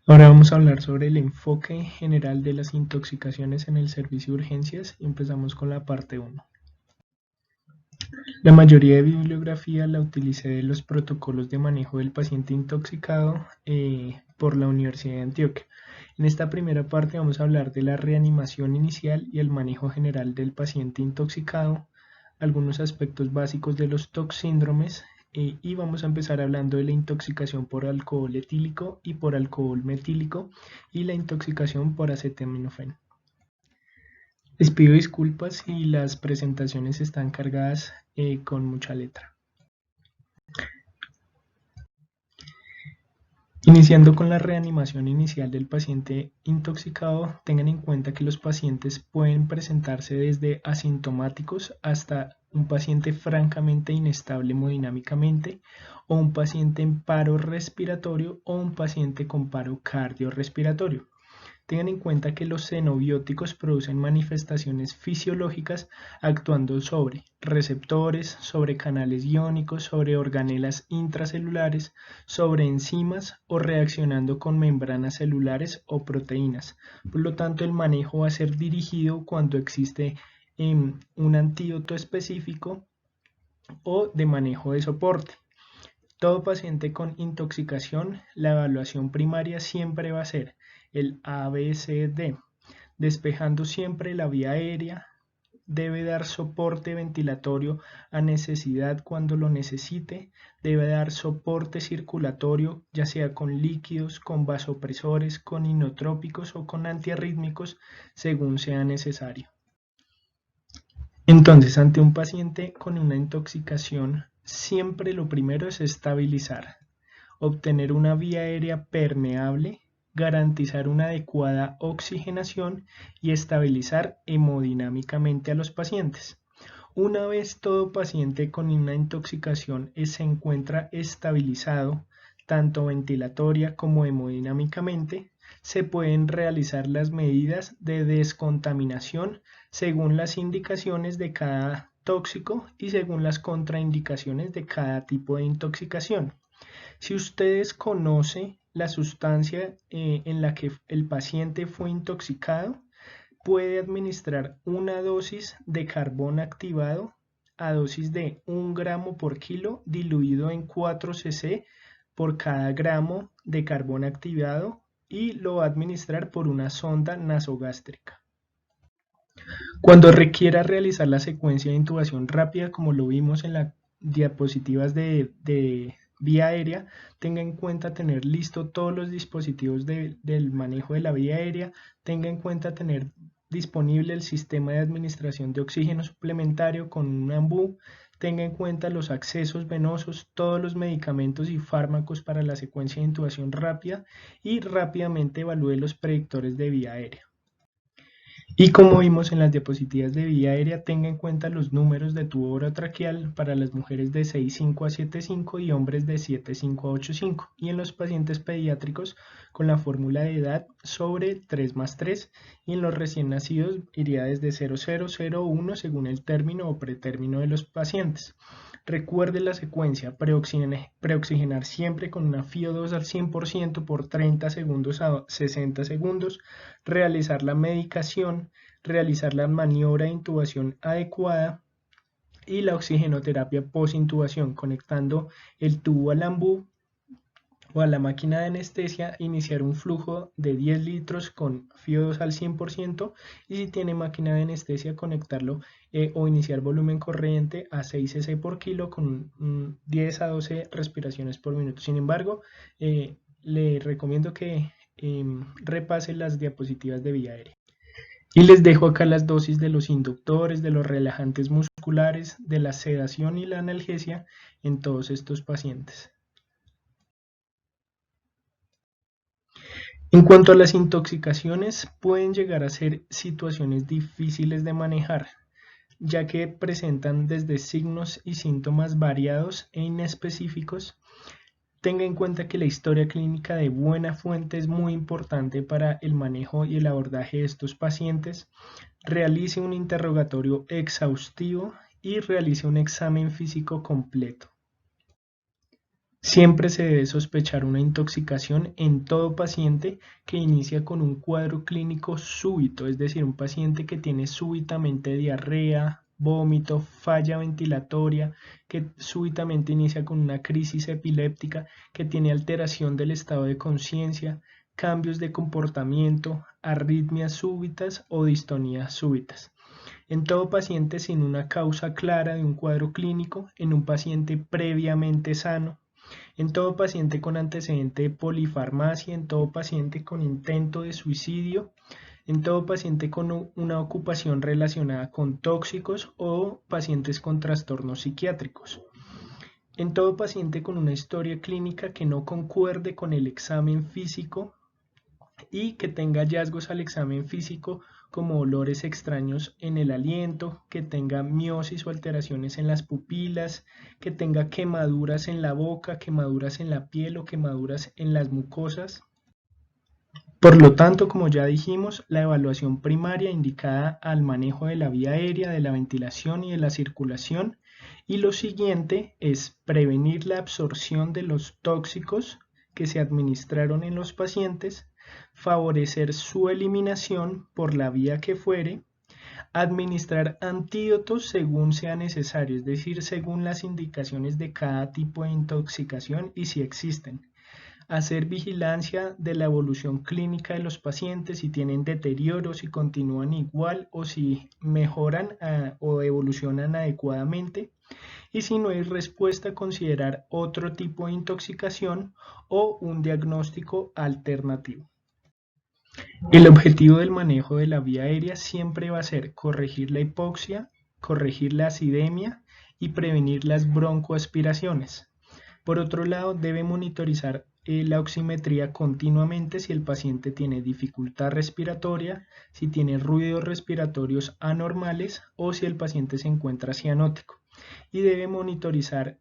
Ahora vamos a hablar sobre el enfoque general de las intoxicaciones en el servicio de urgencias y empezamos con la parte 1. La mayoría de bibliografía la utilicé de los protocolos de manejo del paciente intoxicado por la Universidad de Antioquia. En esta primera parte vamos a hablar de la reanimación inicial y el manejo general del paciente intoxicado, algunos aspectos básicos de los toxíndromes y vamos a empezar hablando de la intoxicación por alcohol etílico y por alcohol metílico y la intoxicación por acetaminofén. Les pido disculpas si las presentaciones están cargadas con mucha letra. Iniciando con la reanimación inicial del paciente intoxicado, tengan en cuenta que los pacientes pueden presentarse desde asintomáticos hasta un paciente francamente inestable hemodinámicamente o un paciente en paro respiratorio o un paciente con paro cardiorrespiratorio. Tengan en cuenta que los xenobióticos producen manifestaciones fisiológicas actuando sobre receptores, sobre canales iónicos, sobre organelas intracelulares, sobre enzimas o reaccionando con membranas celulares o proteínas. Por lo tanto, el manejo va a ser dirigido cuando existe un antídoto específico o de manejo de soporte. Todo paciente con intoxicación, la evaluación primaria siempre va a ser el ABCD, despejando siempre la vía aérea, debe dar soporte ventilatorio a necesidad cuando lo necesite, debe dar soporte circulatorio, ya sea con líquidos, con vasopresores, con inotrópicos o con antiarrítmicos, según sea necesario. Entonces, ante un paciente con una intoxicación, siempre lo primero es estabilizar, obtener una vía aérea permeable, garantizar una adecuada oxigenación y estabilizar hemodinámicamente a los pacientes. Una vez todo paciente con una intoxicación se encuentra estabilizado, tanto ventilatoria como hemodinámicamente, se pueden realizar las medidas de descontaminación según las indicaciones de cada tóxico y según las contraindicaciones de cada tipo de intoxicación. Si ustedes conocen la sustancia en la que el paciente fue intoxicado, puede administrar una dosis de carbón activado a dosis de 1 gramo por kilo diluido en 4 cc por cada gramo de carbón activado y lo va a administrar por una sonda nasogástrica. Cuando requiera realizar la secuencia de intubación rápida, como lo vimos en las diapositivas de vía aérea, tenga en cuenta tener listo todos los dispositivos del manejo de la vía aérea, tenga en cuenta tener disponible el sistema de administración de oxígeno suplementario con un AMBU, tenga en cuenta los accesos venosos, todos los medicamentos y fármacos para la secuencia de intubación rápida y rápidamente evalúe los predictores de vía aérea. Y como vimos en las diapositivas de vía aérea, tenga en cuenta los números de tubo orotraqueal para las mujeres de 6,5 a 7,5 y hombres de 7,5 a 8,5. Y en los pacientes pediátricos con la fórmula de edad sobre 3+3 y en los recién nacidos iría desde 0001 según el término o pretérmino de los pacientes. Recuerde la secuencia, preoxigenar siempre con una FiO2 al 100% por 30 segundos a 60 segundos, realizar la medicación, realizar la maniobra de intubación adecuada y la oxigenoterapia post-intubación, conectando el tubo al AMBU o a la máquina de anestesia, iniciar un flujo de 10 litros con FiO2 al 100% y si tiene máquina de anestesia conectarlo o iniciar volumen corriente a 6 cc por kilo con 10 a 12 respiraciones por minuto. Sin embargo, le recomiendo que repase las diapositivas de vía aérea. Y les dejo acá las dosis de los inductores, de los relajantes musculares, de la sedación y la analgesia en todos estos pacientes. En cuanto a las intoxicaciones, pueden llegar a ser situaciones difíciles de manejar, ya que presentan desde signos y síntomas variados e inespecíficos. Tenga en cuenta que la historia clínica de buena fuente es muy importante para el manejo y el abordaje de estos pacientes. Realice un interrogatorio exhaustivo y realice un examen físico completo. Siempre se debe sospechar una intoxicación en todo paciente que inicia con un cuadro clínico súbito, es decir, un paciente que tiene súbitamente diarrea, vómito, falla ventilatoria, que súbitamente inicia con una crisis epiléptica, que tiene alteración del estado de conciencia, cambios de comportamiento, arritmias súbitas o distonías súbitas. En todo paciente sin una causa clara de un cuadro clínico, en un paciente previamente sano, en todo paciente con antecedente de polifarmacia, en todo paciente con intento de suicidio, en todo paciente con una ocupación relacionada con tóxicos o pacientes con trastornos psiquiátricos. En todo paciente con una historia clínica que no concuerde con el examen físico y que tenga hallazgos al examen físico como olores extraños en el aliento, que tenga miosis o alteraciones en las pupilas, que tenga quemaduras en la boca, quemaduras en la piel o quemaduras en las mucosas. Por lo tanto, como ya dijimos, la evaluación primaria indicada al manejo de la vía aérea, de la ventilación y de la circulación. Y lo siguiente es prevenir la absorción de los tóxicos que se administraron en los pacientes, favorecer su eliminación por la vía que fuere, administrar antídotos según sea necesario, es decir, según las indicaciones de cada tipo de intoxicación y si existen. Hacer vigilancia de la evolución clínica de los pacientes, si tienen deterioro, si continúan igual o si mejoran o evolucionan adecuadamente. Y si no hay respuesta, considerar otro tipo de intoxicación o un diagnóstico alternativo. El objetivo del manejo de la vía aérea siempre va a ser corregir la hipoxia, corregir la acidemia y prevenir las broncoaspiraciones. Por otro lado, debe monitorizar la oximetría continuamente si el paciente tiene dificultad respiratoria, si tiene ruidos respiratorios anormales o si el paciente se encuentra cianótico. Y debe monitorizar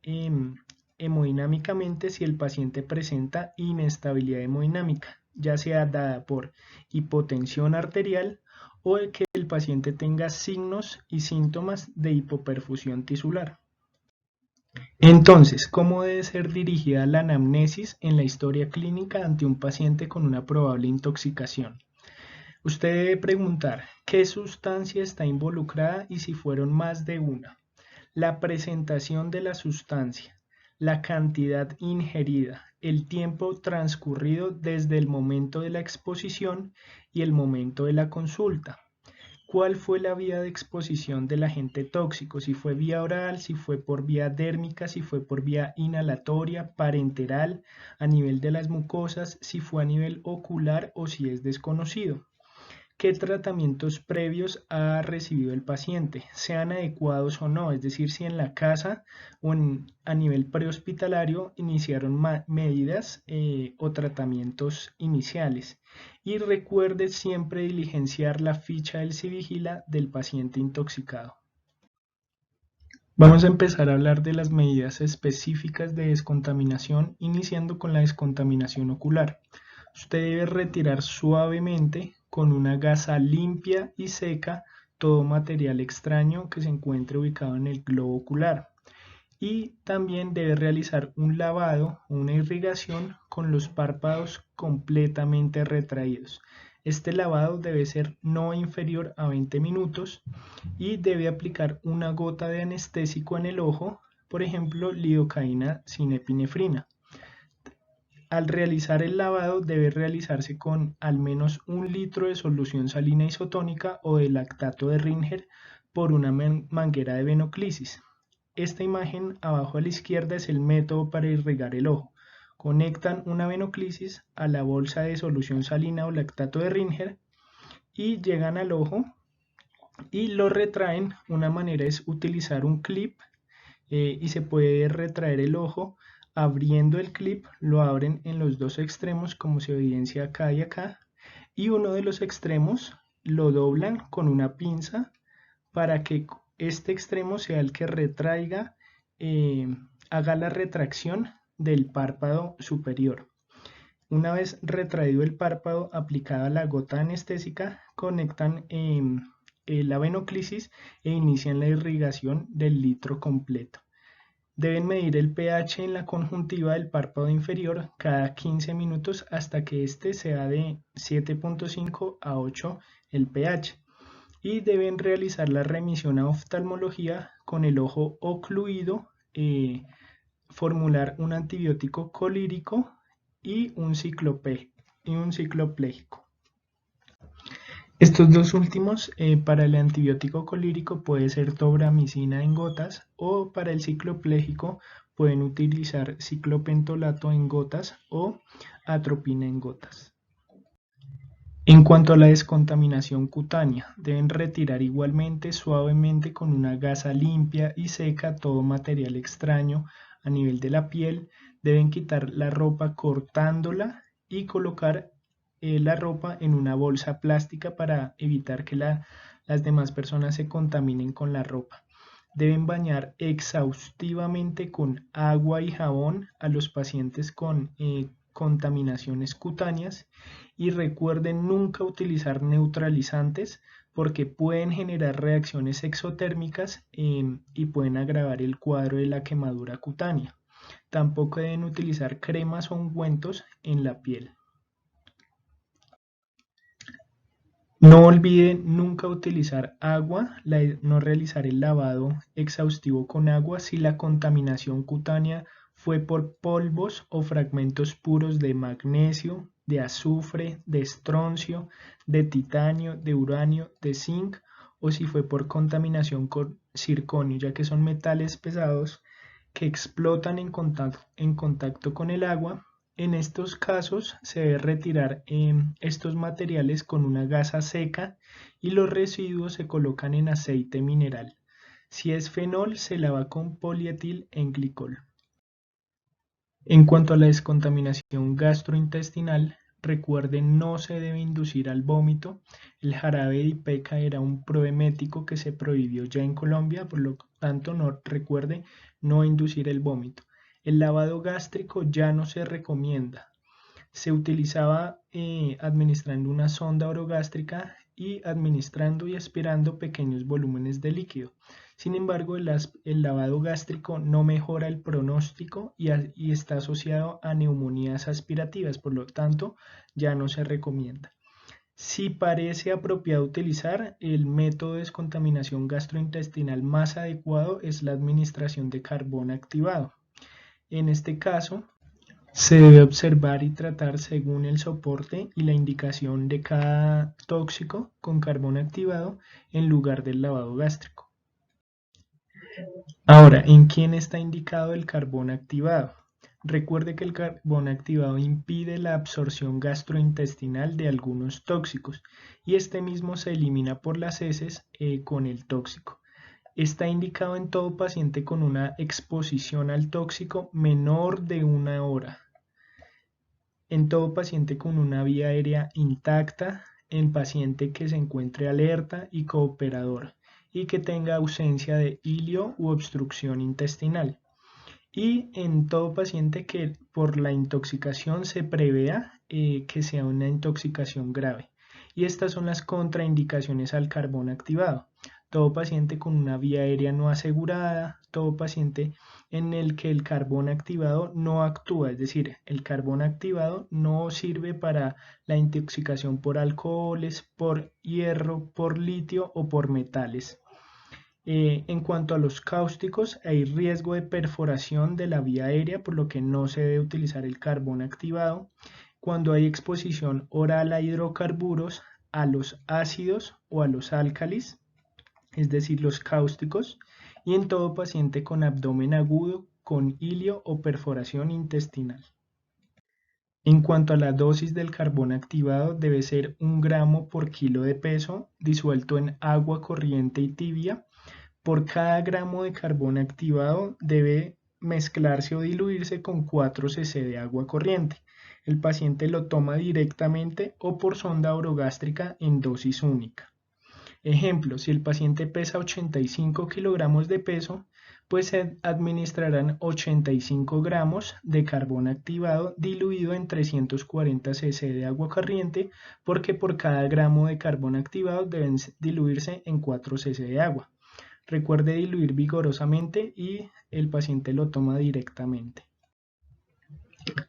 hemodinámicamente si el paciente presenta inestabilidad hemodinámica, ya sea dada por hipotensión arterial o que el paciente tenga signos y síntomas de hipoperfusión tisular. Entonces, ¿cómo debe ser dirigida la anamnesis en la historia clínica ante un paciente con una probable intoxicación? Usted debe preguntar qué sustancia está involucrada y si fueron más de una, la presentación de la sustancia, la cantidad ingerida, el tiempo transcurrido desde el momento de la exposición y el momento de la consulta. ¿Cuál fue la vía de exposición del agente tóxico? Si fue vía oral, si fue por vía dérmica, si fue por vía inhalatoria, parenteral, a nivel de las mucosas, si fue a nivel ocular o si es desconocido. ¿Qué tratamientos previos ha recibido el paciente, sean adecuados o no? Es decir, si en la casa o a nivel prehospitalario iniciaron medidas o tratamientos iniciales. Y recuerde siempre diligenciar la ficha del Civigila del paciente intoxicado. Vamos a empezar a hablar de las medidas específicas de descontaminación, iniciando con la descontaminación ocular. Usted debe retirar suavemente con una gasa limpia y seca todo material extraño que se encuentre ubicado en el globo ocular. Y también debe realizar un lavado, una irrigación con los párpados completamente retraídos. Este lavado debe ser no inferior a 20 minutos y debe aplicar una gota de anestésico en el ojo, por ejemplo, lidocaína sin epinefrina. Al realizar el lavado debe realizarse con al menos 1 litro de solución salina isotónica o de lactato de Ringer por una manguera de venoclisis. Esta imagen abajo a la izquierda es el método para irrigar el ojo. Conectan una venoclisis a la bolsa de solución salina o lactato de Ringer y llegan al ojo y lo retraen. Una manera es utilizar un clip y se puede retraer el ojo abriendo el clip, lo abren en los dos extremos como se evidencia acá y acá, y uno de los extremos lo doblan con una pinza para que este extremo sea el que retraiga, haga la retracción del párpado superior. Una vez retraído el párpado, aplicada la gota anestésica, conectan la venoclisis e inician la irrigación del litro completo. Deben medir el pH en la conjuntiva del párpado inferior cada 15 minutos hasta que éste sea de 7.5 a 8 el pH. Y deben realizar la remisión a oftalmología con el ojo ocluido, formular un antibiótico colírico y un cicloplégico. Estos dos últimos, para el antibiótico colírico puede ser tobramicina en gotas, o para el cicloplégico pueden utilizar ciclopentolato en gotas o atropina en gotas. En cuanto a la descontaminación cutánea, deben retirar igualmente suavemente con una gasa limpia y seca todo material extraño a nivel de la piel. Deben quitar la ropa cortándola y colocar la ropa en una bolsa plástica para evitar que las demás personas se contaminen con la ropa. Deben bañar exhaustivamente con agua y jabón a los pacientes con contaminaciones cutáneas, y recuerden nunca utilizar neutralizantes porque pueden generar reacciones exotérmicas y pueden agravar el cuadro de la quemadura cutánea. Tampoco deben utilizar cremas o ungüentos en la piel. No olviden nunca utilizar agua, no realizar el lavado exhaustivo con agua si la contaminación cutánea fue por polvos o fragmentos puros de magnesio, de azufre, de estroncio, de titanio, de uranio, de zinc, o si fue por contaminación con circonio, ya que son metales pesados que explotan en contacto con el agua. En estos casos se debe retirar estos materiales con una gasa seca y los residuos se colocan en aceite mineral. Si es fenol, se lava con polietil en glicol. En cuanto a la descontaminación gastrointestinal, recuerden no se debe inducir al vómito. El jarabe de ipeca era un proemético que se prohibió ya en Colombia, por lo tanto recuerde no inducir el vómito. El lavado gástrico ya no se recomienda. Se utilizaba administrando una sonda orogástrica y administrando y aspirando pequeños volúmenes de líquido. Sin embargo, el lavado gástrico no mejora el pronóstico y está asociado a neumonías aspirativas, por lo tanto, ya no se recomienda. Si parece apropiado utilizar, el método de descontaminación gastrointestinal más adecuado es la administración de carbón activado. En este caso, se debe observar y tratar según el soporte y la indicación de cada tóxico con carbón activado en lugar del lavado gástrico. Ahora, ¿en quién está indicado el carbón activado? Recuerde que el carbón activado impide la absorción gastrointestinal de algunos tóxicos y este mismo se elimina por las heces con el tóxico. Está indicado en todo paciente con una exposición al tóxico menor de 1 hora, en todo paciente con una vía aérea intacta, en paciente que se encuentre alerta y cooperador y que tenga ausencia de hilio u obstrucción intestinal, y en todo paciente que por la intoxicación se prevea que sea una intoxicación grave. Y estas son las contraindicaciones al carbón activado: todo paciente con una vía aérea no asegurada, todo paciente en el que el carbón activado no actúa, es decir, el carbón activado no sirve para la intoxicación por alcoholes, por hierro, por litio o por metales. En cuanto a los cáusticos, hay riesgo de perforación de la vía aérea, por lo que no se debe utilizar el carbón activado. Cuando hay exposición oral a hidrocarburos, a los ácidos o a los álcalis, es decir, los cáusticos, y en todo paciente con abdomen agudo, con hilio o perforación intestinal. En cuanto a la dosis del carbón activado, debe ser 1 gramo por kilo de peso, disuelto en agua corriente y tibia. Por cada gramo de carbón activado debe mezclarse o diluirse con 4 cc de agua corriente. El paciente lo toma directamente o por sonda orogástrica en dosis única. Ejemplo, si el paciente pesa 85 kilogramos de peso, pues se administrarán 85 gramos de carbón activado diluido en 340 cc de agua corriente, porque por cada gramo de carbón activado deben diluirse en 4 cc de agua. Recuerde diluir vigorosamente y el paciente lo toma directamente.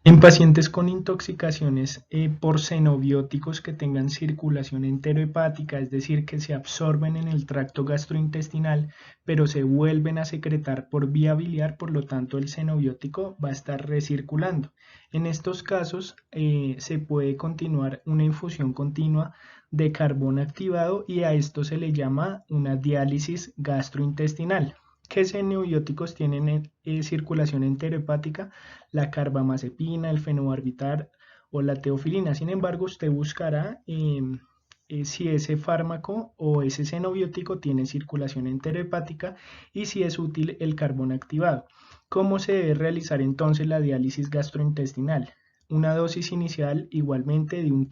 En pacientes con intoxicaciones por xenobióticos que tengan circulación enterohepática, es decir, que se absorben en el tracto gastrointestinal, pero se vuelven a secretar por vía biliar, por lo tanto el xenobiótico va a estar recirculando. En estos casos se puede continuar una infusión continua de carbón activado y a esto se le llama una diálisis gastrointestinal. ¿Qué xenobióticos tienen circulación enterohepática? La carbamazepina, el fenobarbital o la teofilina. Sin embargo, usted buscará si ese fármaco o ese xenobiótico tiene circulación enterohepática y si es útil el carbón activado. ¿Cómo se debe realizar entonces la diálisis gastrointestinal? Una dosis inicial igualmente de 1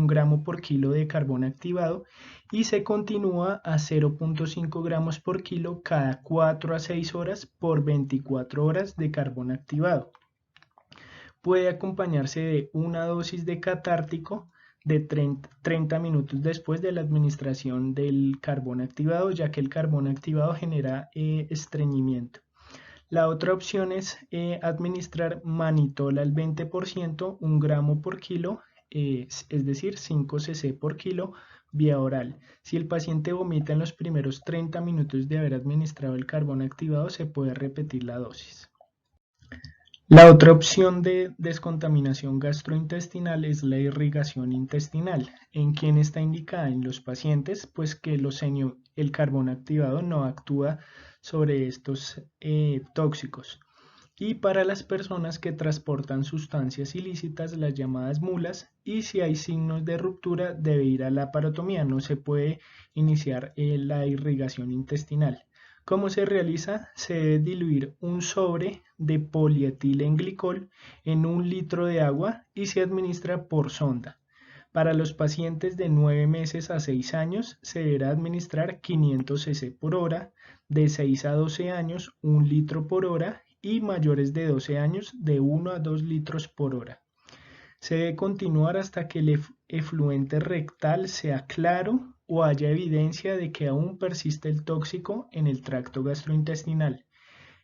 gramo por kilo de carbón activado y se continúa a 0.5 gramos por kilo cada 4 a 6 horas por 24 horas de carbón activado. Puede acompañarse de una dosis de catártico de 30 minutos después de la administración del carbón activado, ya que el carbón activado genera estreñimiento. La otra opción es administrar manitol al 20%, 1 gramo por kilo, es decir, 5 cc por kilo, vía oral. Si el paciente vomita en los primeros 30 minutos de haber administrado el carbón activado, se puede repetir la dosis. La otra opción de descontaminación gastrointestinal es la irrigación intestinal. ¿En quién está indicada? En los pacientes, pues que el carbón activado no actúa sobre estos tóxicos. Y para las personas que transportan sustancias ilícitas, las llamadas mulas, y si hay signos de ruptura debe ir a la laparotomía, no se puede iniciar la irrigación intestinal. ¿Cómo se realiza? Se debe diluir un sobre de polietilenglicol en 1 litro de agua y se administra por sonda. Para los pacientes de 9 meses a 6 años se deberá administrar 500 cc por hora, de 6 a 12 años 1 litro por hora y mayores de 12 años de 1 a 2 litros por hora. Se debe continuar hasta que el efluente rectal sea claro o haya evidencia de que aún persiste el tóxico en el tracto gastrointestinal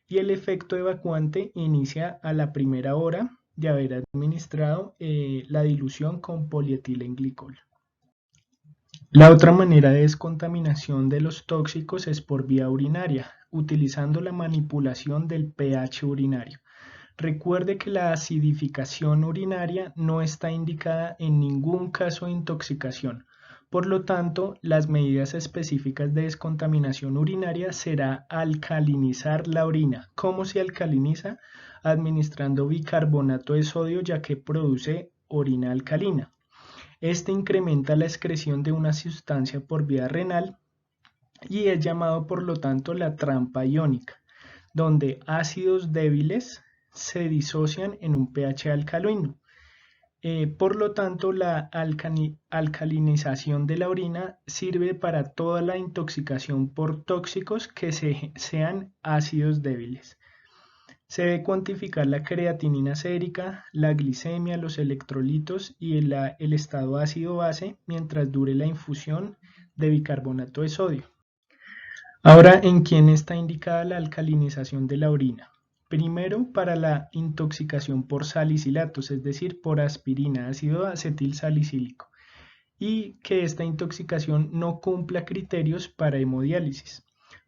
y el efecto evacuante inicia a la primera hora de haber administrado la dilución con polietilenglicol. La otra manera de descontaminación de los tóxicos es por vía urinaria, utilizando la manipulación del pH urinario. Recuerde que la acidificación urinaria no está indicada en ningún caso de intoxicación. Por lo tanto, las medidas específicas de descontaminación urinaria será alcalinizar la orina. ¿Cómo se alcaliniza? Administrando bicarbonato de sodio, ya que produce orina alcalina. Este incrementa la excreción de una sustancia por vía renal y es llamado por lo tanto la trampa iónica, donde ácidos débiles se disocian en un pH alcalino. Por lo tanto, la alcalinización de la orina sirve para toda la intoxicación por tóxicos que sean ácidos débiles. Se debe cuantificar la creatinina sérica, la glicemia, los electrolitos y el estado ácido-base mientras dure la infusión de bicarbonato de sodio. Ahora, ¿en quién está indicada la alcalinización de la orina? Primero, para la intoxicación por salicilatos, es decir, por aspirina, ácido acetilsalicílico, y que esta intoxicación no cumpla criterios para hemodiálisis.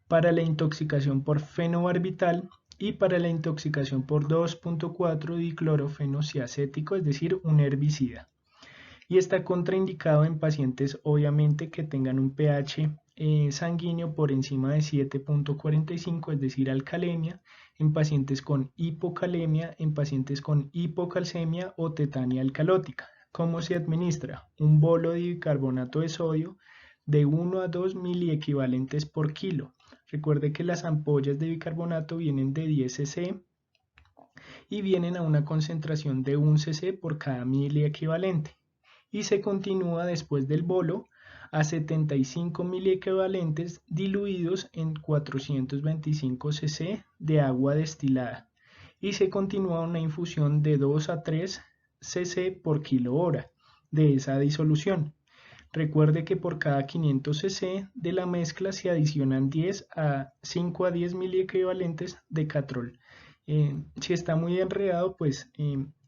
Para la intoxicación por fenobarbital y para la intoxicación por 2.4 diclorofenociacético, es decir, un herbicida. Y está contraindicado en pacientes obviamente que tengan un pH sanguíneo por encima de 7.45, es decir, alcalemia, en pacientes con hipocalemia, en pacientes con hipocalcemia o tetania alcalótica. ¿Cómo se administra? Un bolo de bicarbonato de sodio de 1 a 2 miliequivalentes por kilo. Recuerde que las ampollas de bicarbonato vienen de 10 cc y vienen a una concentración de 1 cc por cada miliequivalente. Y se continúa después del bolo a 75 miliequivalentes diluidos en 425 cc de agua destilada y se continúa una infusión de 2 a 3 cc por kilo hora de esa disolución. Recuerde que por cada 500 cc de la mezcla se adicionan 5 a 10 miliequivalentes de catrol. Si está muy enredado, pues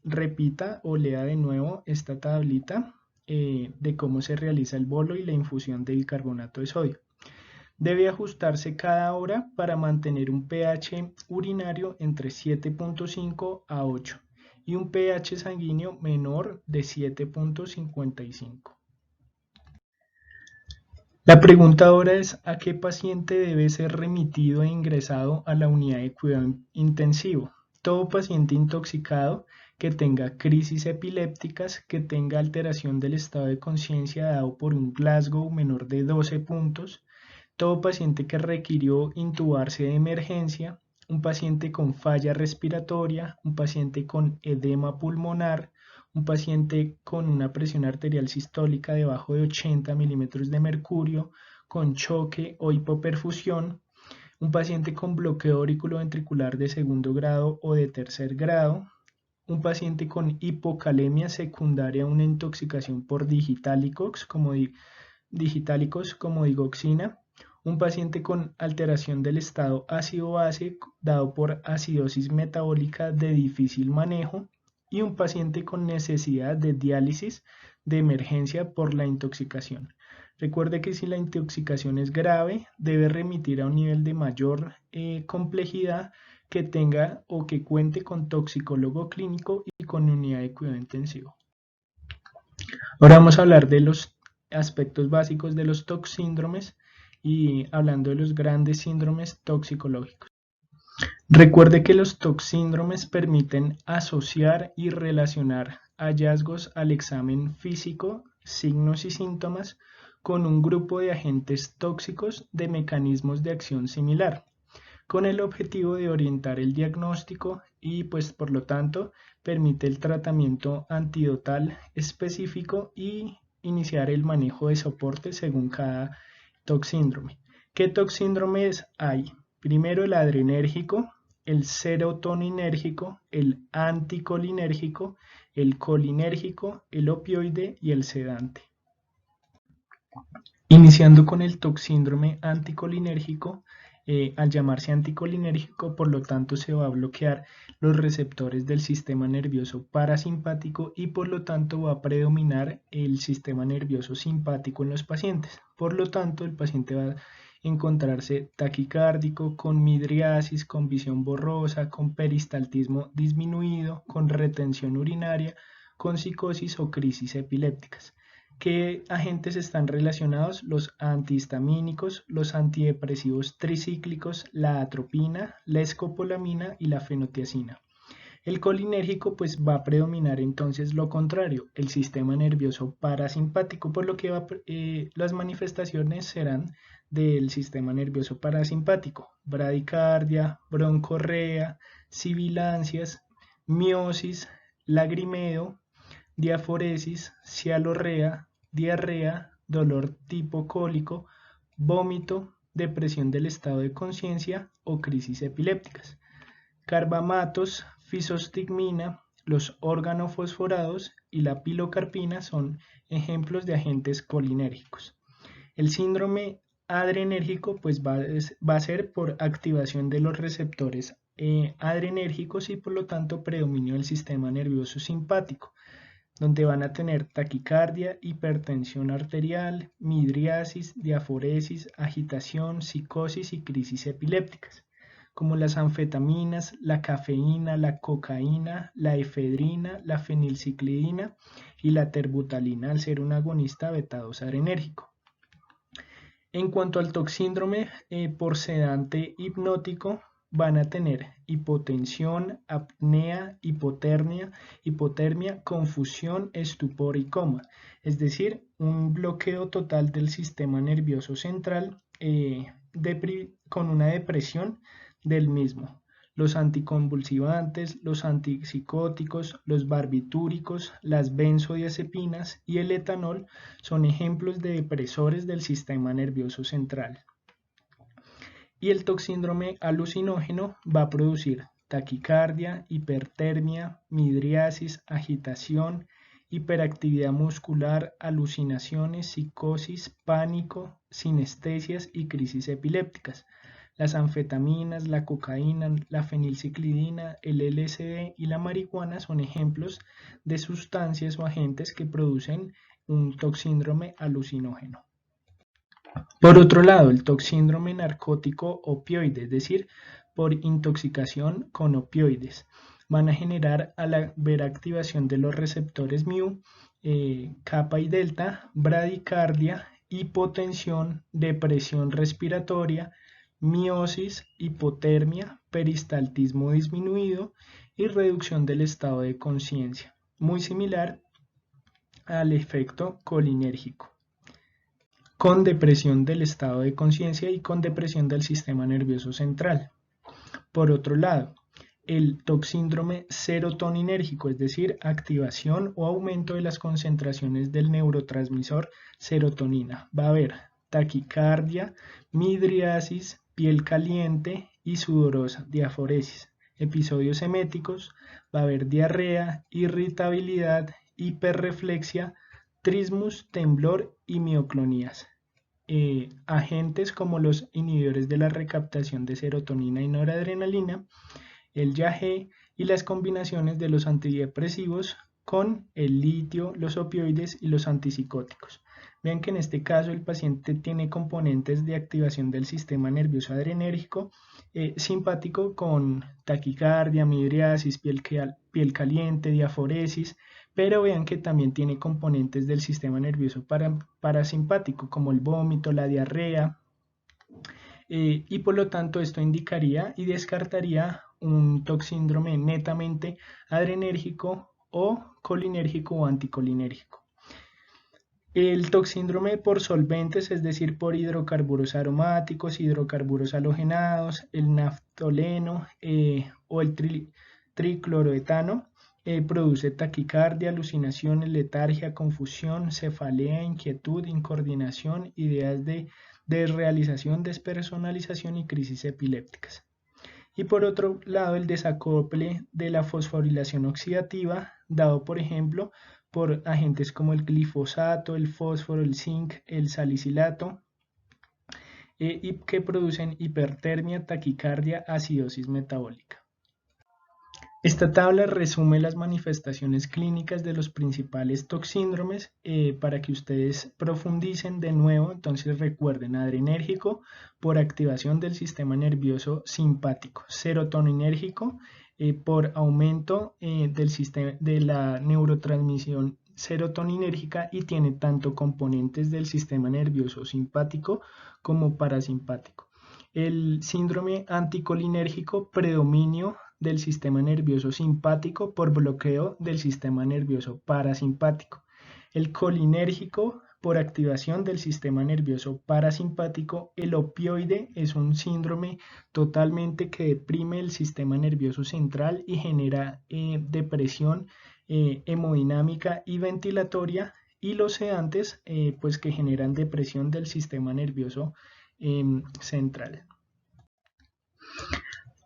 repita o lea de nuevo esta tablita de cómo se realiza el bolo y la infusión de bicarbonato de sodio. Debe ajustarse cada hora para mantener un pH urinario entre 7.5 a 8 y un pH sanguíneo menor de 7.55. La pregunta ahora es: ¿a qué paciente debe ser remitido e ingresado a la unidad de cuidado intensivo? Todo paciente intoxicado que tenga crisis epilépticas, que tenga alteración del estado de conciencia dado por un Glasgow menor de 12 puntos, todo paciente que requirió intubarse de emergencia, un paciente con falla respiratoria, un paciente con edema pulmonar, un paciente con una presión arterial sistólica debajo de 80 milímetros de mercurio, con choque o hipoperfusión, un paciente con bloqueo auriculoventricular de segundo grado o de tercer grado, un paciente con hipocalemia secundaria a una intoxicación por digitalicos como digoxina, un paciente con alteración del estado ácido-base dado por acidosis metabólica de difícil manejo y un paciente con necesidad de diálisis de emergencia por la intoxicación. Recuerde que si la intoxicación es grave, debe remitir a un nivel de mayor complejidad que tenga o que cuente con toxicólogo clínico y con unidad de cuidado intensivo. Ahora vamos a hablar de los aspectos básicos de los toxíndromes y hablando de los grandes síndromes toxicológicos. Recuerde que los toxíndromes permiten asociar y relacionar hallazgos al examen físico, signos y síntomas con un grupo de agentes tóxicos de mecanismos de acción similar, con el objetivo de orientar el diagnóstico y pues por lo tanto permite el tratamiento antidotal específico y iniciar el manejo de soporte según cada toxíndrome. ¿Qué toxíndromes hay? Primero el adrenérgico, el serotoninérgico, el anticolinérgico, el colinérgico, el opioide y el sedante. Iniciando con el toxíndrome anticolinérgico, al llamarse anticolinérgico, por lo tanto se va a bloquear los receptores del sistema nervioso parasimpático y por lo tanto va a predominar el sistema nervioso simpático en los pacientes. Por lo tanto, el paciente va a encontrarse taquicárdico, con midriasis, con visión borrosa, con peristaltismo disminuido, con retención urinaria, con psicosis o crisis epilépticas. ¿Qué agentes están relacionados? Los antihistamínicos, los antidepresivos tricíclicos, la atropina, la escopolamina y la fenotiazina. El colinérgico pues va a predominar entonces lo contrario, el sistema nervioso parasimpático, por lo que las manifestaciones serán del sistema nervioso parasimpático: bradicardia, broncorrea, sibilancias, miosis, lagrimeo, diaforesis, cialorrea, diarrea, dolor tipo cólico, vómito, depresión del estado de conciencia o crisis epilépticas. Carbamatos, fisostigmina, los organofosforados y la pilocarpina son ejemplos de agentes colinérgicos. El síndrome adrenérgico pues va a ser por activación de los receptores adrenérgicos y por lo tanto predominio del sistema nervioso simpático, donde van a tener taquicardia, hipertensión arterial, midriasis, diaforesis, agitación, psicosis y crisis epilépticas, como las anfetaminas, la cafeína, la cocaína, la efedrina, la fenilciclidina y la terbutalina, al ser un agonista beta-2 adrenérgico. En cuanto al toxíndrome por sedante hipnótico, van a tener hipotensión, apnea, hipotermia, confusión, estupor y coma, es decir, un bloqueo total del sistema nervioso central con una depresión del mismo. Los anticonvulsivantes, los antipsicóticos, los barbitúricos, las benzodiazepinas y el etanol son ejemplos de depresores del sistema nervioso central. Y el toxíndrome alucinógeno va a producir taquicardia, hipertermia, midriasis, agitación, hiperactividad muscular, alucinaciones, psicosis, pánico, sinestesias y crisis epilépticas. Las anfetaminas, la cocaína, la fenilciclidina, el LSD y la marihuana son ejemplos de sustancias o agentes que producen un toxíndrome alucinógeno. Por otro lado, el toxíndrome narcótico opioide, es decir, por intoxicación con opioides, van a generar al haber activación de los receptores mu, kappa y delta, bradicardia, hipotensión, depresión respiratoria, miosis, hipotermia, peristaltismo disminuido y reducción del estado de conciencia, muy similar al efecto colinérgico, con depresión del estado de conciencia y con depresión del sistema nervioso central. Por otro lado, el toxíndrome serotoninérgico, es decir, activación o aumento de las concentraciones del neurotransmisor serotonina. Va a haber taquicardia, midriasis, piel caliente y sudorosa, diaforesis, episodios eméticos, va a haber diarrea, irritabilidad, hiperreflexia, trismus, temblor y mioclonías. Agentes como los inhibidores de la recaptación de serotonina y noradrenalina, el YAG y las combinaciones de los antidepresivos con el litio, los opioides y los antipsicóticos. Vean que en este caso el paciente tiene componentes de activación del sistema nervioso adrenérgico simpático con taquicardia, midriasis, piel caliente, diaforesis, pero vean que también tiene componentes del sistema nervioso parasimpático como el vómito, la diarrea, y por lo tanto esto indicaría y descartaría un toxíndrome netamente adrenérgico o colinérgico o anticolinérgico. El toxíndrome por solventes, es decir, por hidrocarburos aromáticos, hidrocarburos halogenados, el naftoleno o el tricloroetano, produce taquicardia, alucinaciones, letargia, confusión, cefalea, inquietud, incoordinación, ideas de desrealización, despersonalización y crisis epilépticas. Y por otro lado, el desacople de la fosforilación oxidativa, dado por ejemplo por agentes como el glifosato, el fósforo, el zinc, el salicilato, y que producen hipertermia, taquicardia, acidosis metabólica. Esta tabla resume las manifestaciones clínicas de los principales toxíndromes para que ustedes profundicen de nuevo. Entonces recuerden, adrenérgico por activación del sistema nervioso simpático, serotoninérgico por aumento del sistema de la neurotransmisión serotoninérgica y tiene tanto componentes del sistema nervioso simpático como parasimpático. El síndrome anticolinérgico, predominio del sistema nervioso simpático por bloqueo del sistema nervioso parasimpático. El colinérgico por activación del sistema nervioso parasimpático. El opioide es un síndrome totalmente que deprime el sistema nervioso central y genera depresión hemodinámica y ventilatoria, y los sedantes pues que generan depresión del sistema nervioso central.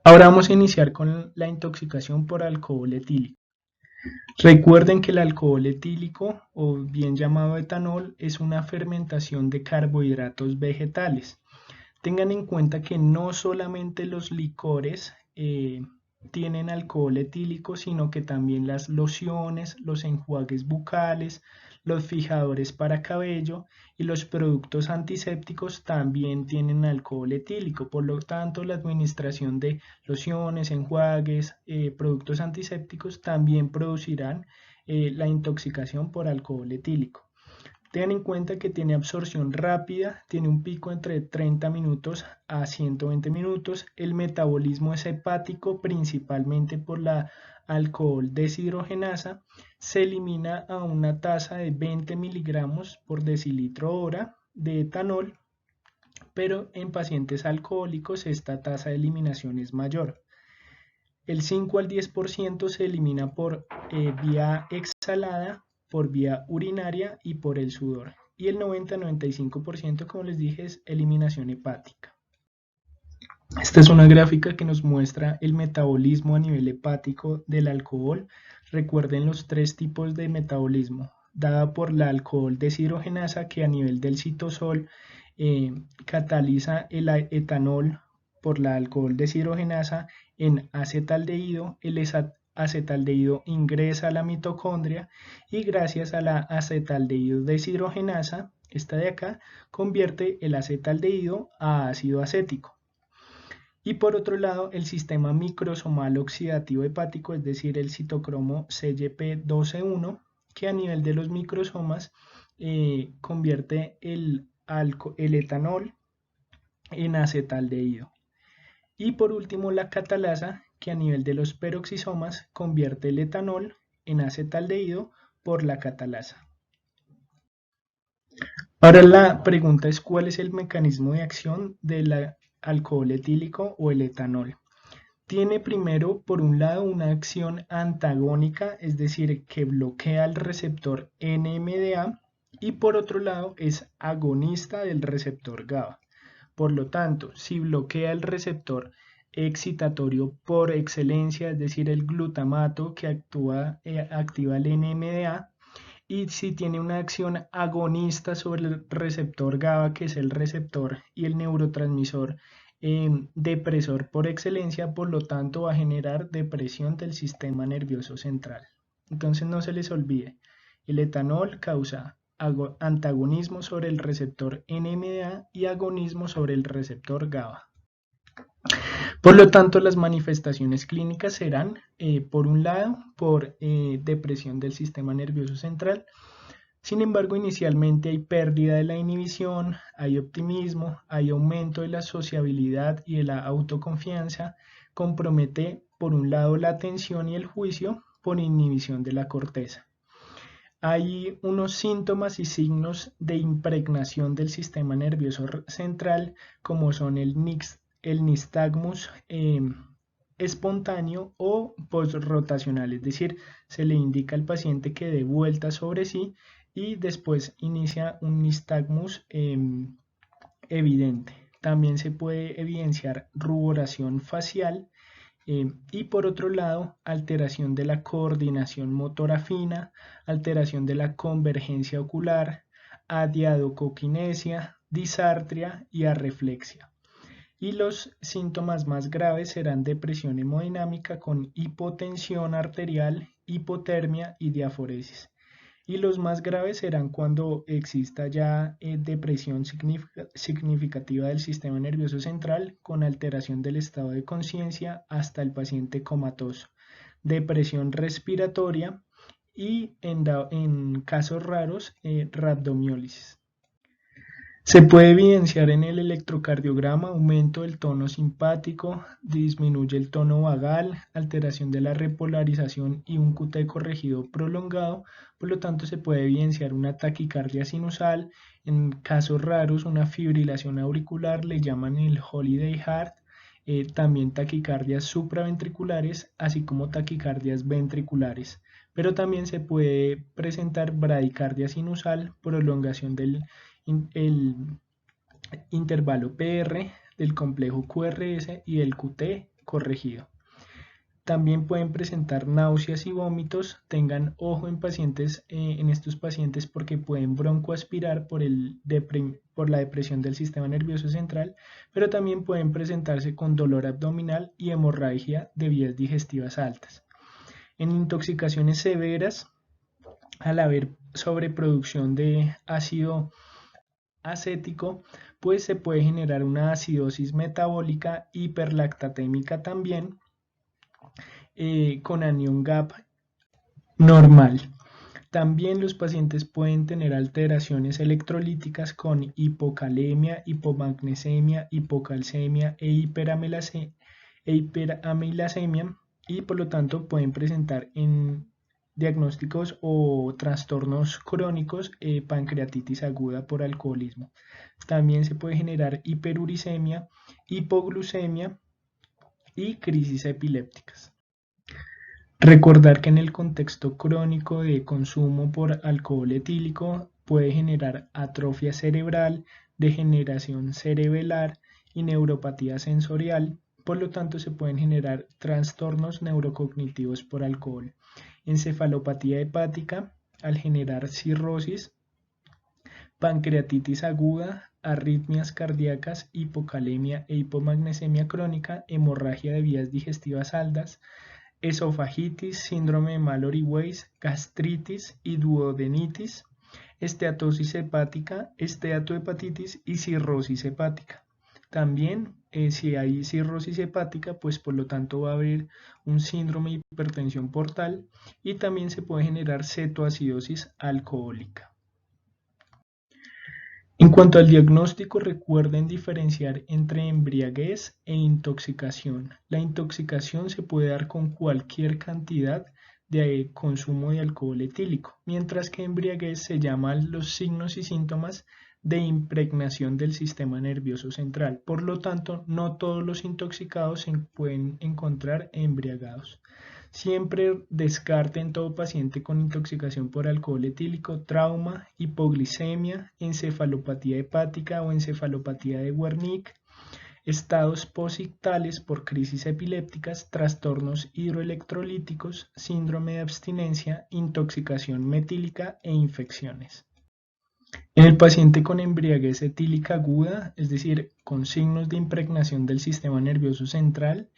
Ahora vamos a iniciar con la intoxicación por alcohol etílico. Recuerden que el alcohol etílico, o bien llamado etanol, es una fermentación de carbohidratos vegetales. Tengan en cuenta que no solamente los licores tienen alcohol etílico, sino que también las lociones, los enjuagues bucales, los fijadores para cabello y los productos antisépticos también tienen alcohol etílico. Por lo tanto, la administración de lociones, enjuagues, productos antisépticos también producirán la intoxicación por alcohol etílico. Tengan en cuenta que tiene absorción rápida, tiene un pico entre 30 minutos a 120 minutos. El metabolismo es hepático, principalmente por la alcohol deshidrogenasa. Se elimina a una tasa de 20 miligramos por decilitro hora de etanol, pero en pacientes alcohólicos esta tasa de eliminación es mayor. El 5 al 10% se elimina por vía exhalada, por vía urinaria y por el sudor. Y el 90-95%, como les dije, es eliminación hepática. Esta es una gráfica que nos muestra el metabolismo a nivel hepático del alcohol. Recuerden los tres tipos de metabolismo, dada por la alcohol deshidrogenasa que a nivel del citosol cataliza el etanol por la alcohol deshidrogenasa en acetaldehído. El acetaldehído ingresa a la mitocondria y gracias a la acetaldehído deshidrogenasa, esta de acá, convierte el acetaldehído a ácido acético. Y por otro lado, el sistema microsomal oxidativo hepático, es decir, el citocromo CYP12-1, que a nivel de los microsomas convierte el etanol en acetaldehído. Y por último, la catalasa, que a nivel de los peroxisomas convierte el etanol en acetaldehído por la catalasa. Ahora la pregunta es: ¿cuál es el mecanismo de acción del alcohol etílico o el etanol? Tiene primero, por un lado, una acción antagónica, es decir, que bloquea el receptor NMDA, y por otro lado es agonista del receptor GABA. Por lo tanto, si bloquea el receptor excitatorio por excelencia, es decir, el glutamato que activa el NMDA, y si tiene una acción agonista sobre el receptor GABA, que es el receptor y el neurotransmisor depresor por excelencia, por lo tanto va a generar depresión del sistema nervioso central. Entonces no se les olvide, el etanol causa antagonismo sobre el receptor NMDA y agonismo sobre el receptor GABA. Por lo tanto, las manifestaciones clínicas serán, por un lado, por depresión del sistema nervioso central. Sin embargo, inicialmente hay pérdida de la inhibición, hay optimismo, hay aumento de la sociabilidad y de la autoconfianza. Compromete, por un lado, la atención y el juicio por inhibición de la corteza. Hay unos síntomas y signos de impregnación del sistema nervioso central, como son el nistagmus espontáneo o postrotacional, es decir, se le indica al paciente que dé vuelta sobre sí y después inicia un nistagmus evidente. También se puede evidenciar ruboración facial y por otro lado, alteración de la coordinación motora fina, alteración de la convergencia ocular, adiadocoquinesia, disartria y arreflexia. Y los síntomas más graves serán depresión hemodinámica con hipotensión arterial, hipotermia y diaforesis. Y los más graves serán cuando exista ya depresión significativa del sistema nervioso central con alteración del estado de conciencia hasta el paciente comatoso, depresión respiratoria y en casos raros rabdomiólisis. Se puede evidenciar en el electrocardiograma aumento del tono simpático, disminuye el tono vagal, alteración de la repolarización y un QT corregido prolongado. Por lo tanto, se puede evidenciar una taquicardia sinusal. En casos raros, una fibrilación auricular, le llaman el holiday heart. También taquicardias supraventriculares, así como taquicardias ventriculares. Pero también se puede presentar bradicardia sinusal, prolongación del el intervalo PR, del complejo QRS y del QT corregido. También pueden presentar náuseas y vómitos. Tengan ojo en estos pacientes porque pueden broncoaspirar por la depresión del sistema nervioso central, pero también pueden presentarse con dolor abdominal y hemorragia de vías digestivas altas. En intoxicaciones severas, al haber sobreproducción de ácido acético, pues se puede generar una acidosis metabólica hiperlactatémica también, con anión GAP normal. También los pacientes pueden tener alteraciones electrolíticas con hipocalemia, hipomagnesemia, hipocalcemia e hiperamilasemia, y por lo tanto pueden presentar en diagnósticos o trastornos crónicos pancreatitis aguda por alcoholismo. También se puede generar hiperuricemia, hipoglucemia y crisis epilépticas. Recordar que en el contexto crónico de consumo por alcohol etílico puede generar atrofia cerebral, degeneración cerebelar y neuropatía sensorial. Por lo tanto, se pueden generar trastornos neurocognitivos por alcohol. encefalopatía hepática al generar cirrosis, pancreatitis aguda, arritmias cardíacas, hipocalemia e hipomagnesemia crónica, hemorragia de vías digestivas altas, esofagitis, síndrome de Mallory-Weiss, gastritis y duodenitis, esteatosis hepática, esteatohepatitis y cirrosis hepática. También, si hay cirrosis hepática, pues por lo tanto va a haber un síndrome de hipertensión portal y también se puede generar cetoacidosis alcohólica. En cuanto al diagnóstico, recuerden diferenciar entre embriaguez e intoxicación. La intoxicación se puede dar con cualquier cantidad de consumo de alcohol etílico, mientras que embriaguez se llaman los signos y síntomas de impregnación del sistema nervioso central. Por lo tanto, no todos los intoxicados se pueden encontrar embriagados. Siempre descarten todo paciente con intoxicación por alcohol etílico, trauma, hipoglicemia, encefalopatía hepática o encefalopatía de Wernicke, estados posictales por crisis epilépticas, trastornos hidroelectrolíticos, síndrome de abstinencia, intoxicación metílica e infecciones. En el paciente con embriaguez etílica aguda, es decir, con signos de impregnación del sistema nervioso central,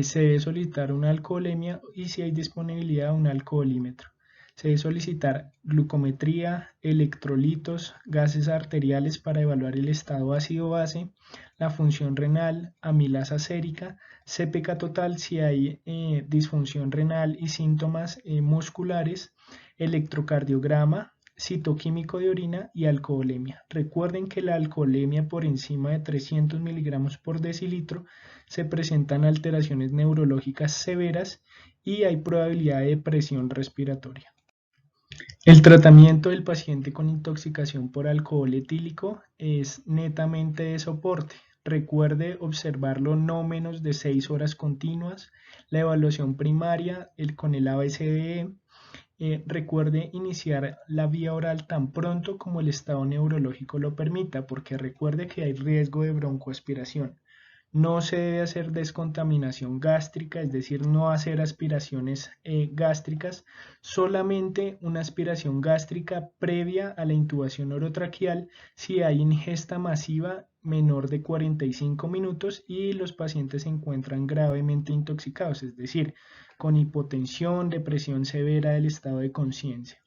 se debe solicitar una alcoholemia y si hay disponibilidad un alcoholímetro. Se debe solicitar glucometría, electrolitos, gases arteriales para evaluar el estado ácido-base, la función renal, amilasa sérica, CPK total si hay disfunción renal y síntomas musculares, electrocardiograma, citoquímico de orina y alcoholemia. Recuerden que la alcoholemia por encima de 300 miligramos por decilitro se presentan alteraciones neurológicas severas y hay probabilidad de depresión respiratoria. El tratamiento del paciente con intoxicación por alcohol etílico es netamente de soporte. Recuerde observarlo no menos de 6 horas continuas. La evaluación primaria con el ABCDE. Recuerde iniciar la vía oral tan pronto como el estado neurológico lo permita, porque recuerde que hay riesgo de broncoaspiración. No se debe hacer descontaminación gástrica, es decir, no hacer aspiraciones gástricas, solamente una aspiración gástrica previa a la intubación orotraqueal si hay ingesta masiva menor de 45 minutos y los pacientes se encuentran gravemente intoxicados, es decir, con hipotensión, depresión severa del estado de conciencia.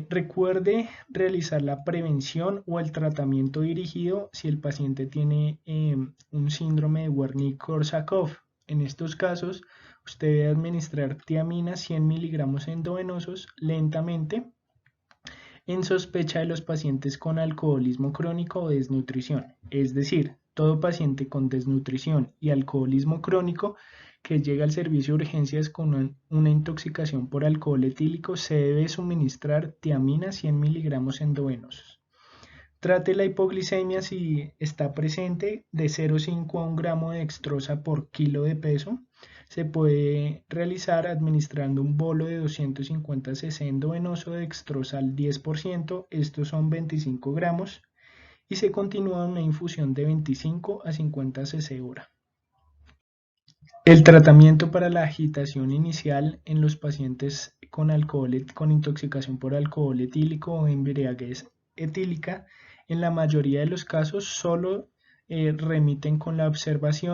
Recuerde realizar la prevención o el tratamiento dirigido si el paciente tiene un síndrome de Wernicke-Korsakoff. En estos casos, usted debe administrar tiamina 100 miligramos endovenosos lentamente en sospecha de los pacientes con alcoholismo crónico o desnutrición. Es decir, todo paciente con desnutrición y alcoholismo crónico que llega al servicio de urgencias con una intoxicación por alcohol etílico se debe suministrar tiamina 100 miligramos endovenosos. Trate la hipoglicemia si está presente de 0,5 a 1 gramo de dextrosa por kilo de peso. Se puede realizar administrando un bolo de 250 cc endovenoso de dextrosa al 10%, estos son 25 gramos, y se continúa una infusión de 25 a 50 cc hora. El tratamiento para la agitación inicial en los pacientes con intoxicación por alcohol etílico o embriaguez etílica, en la mayoría de los casos solo remiten con la observación,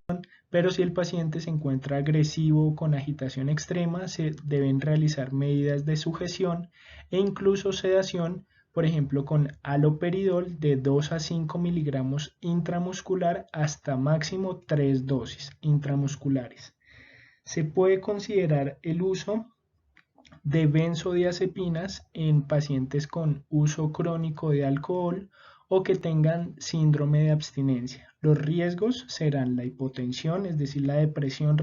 pero si el paciente se encuentra agresivo o con agitación extrema, se deben realizar medidas de sujeción e incluso sedación, por ejemplo con haloperidol de 2 a 5 miligramos intramuscular hasta máximo 3 dosis intramusculares. Se puede considerar el uso de benzodiazepinas en pacientes con uso crónico de alcohol o que tengan síndrome de abstinencia. Los riesgos serán la hipotensión, es decir, la depresión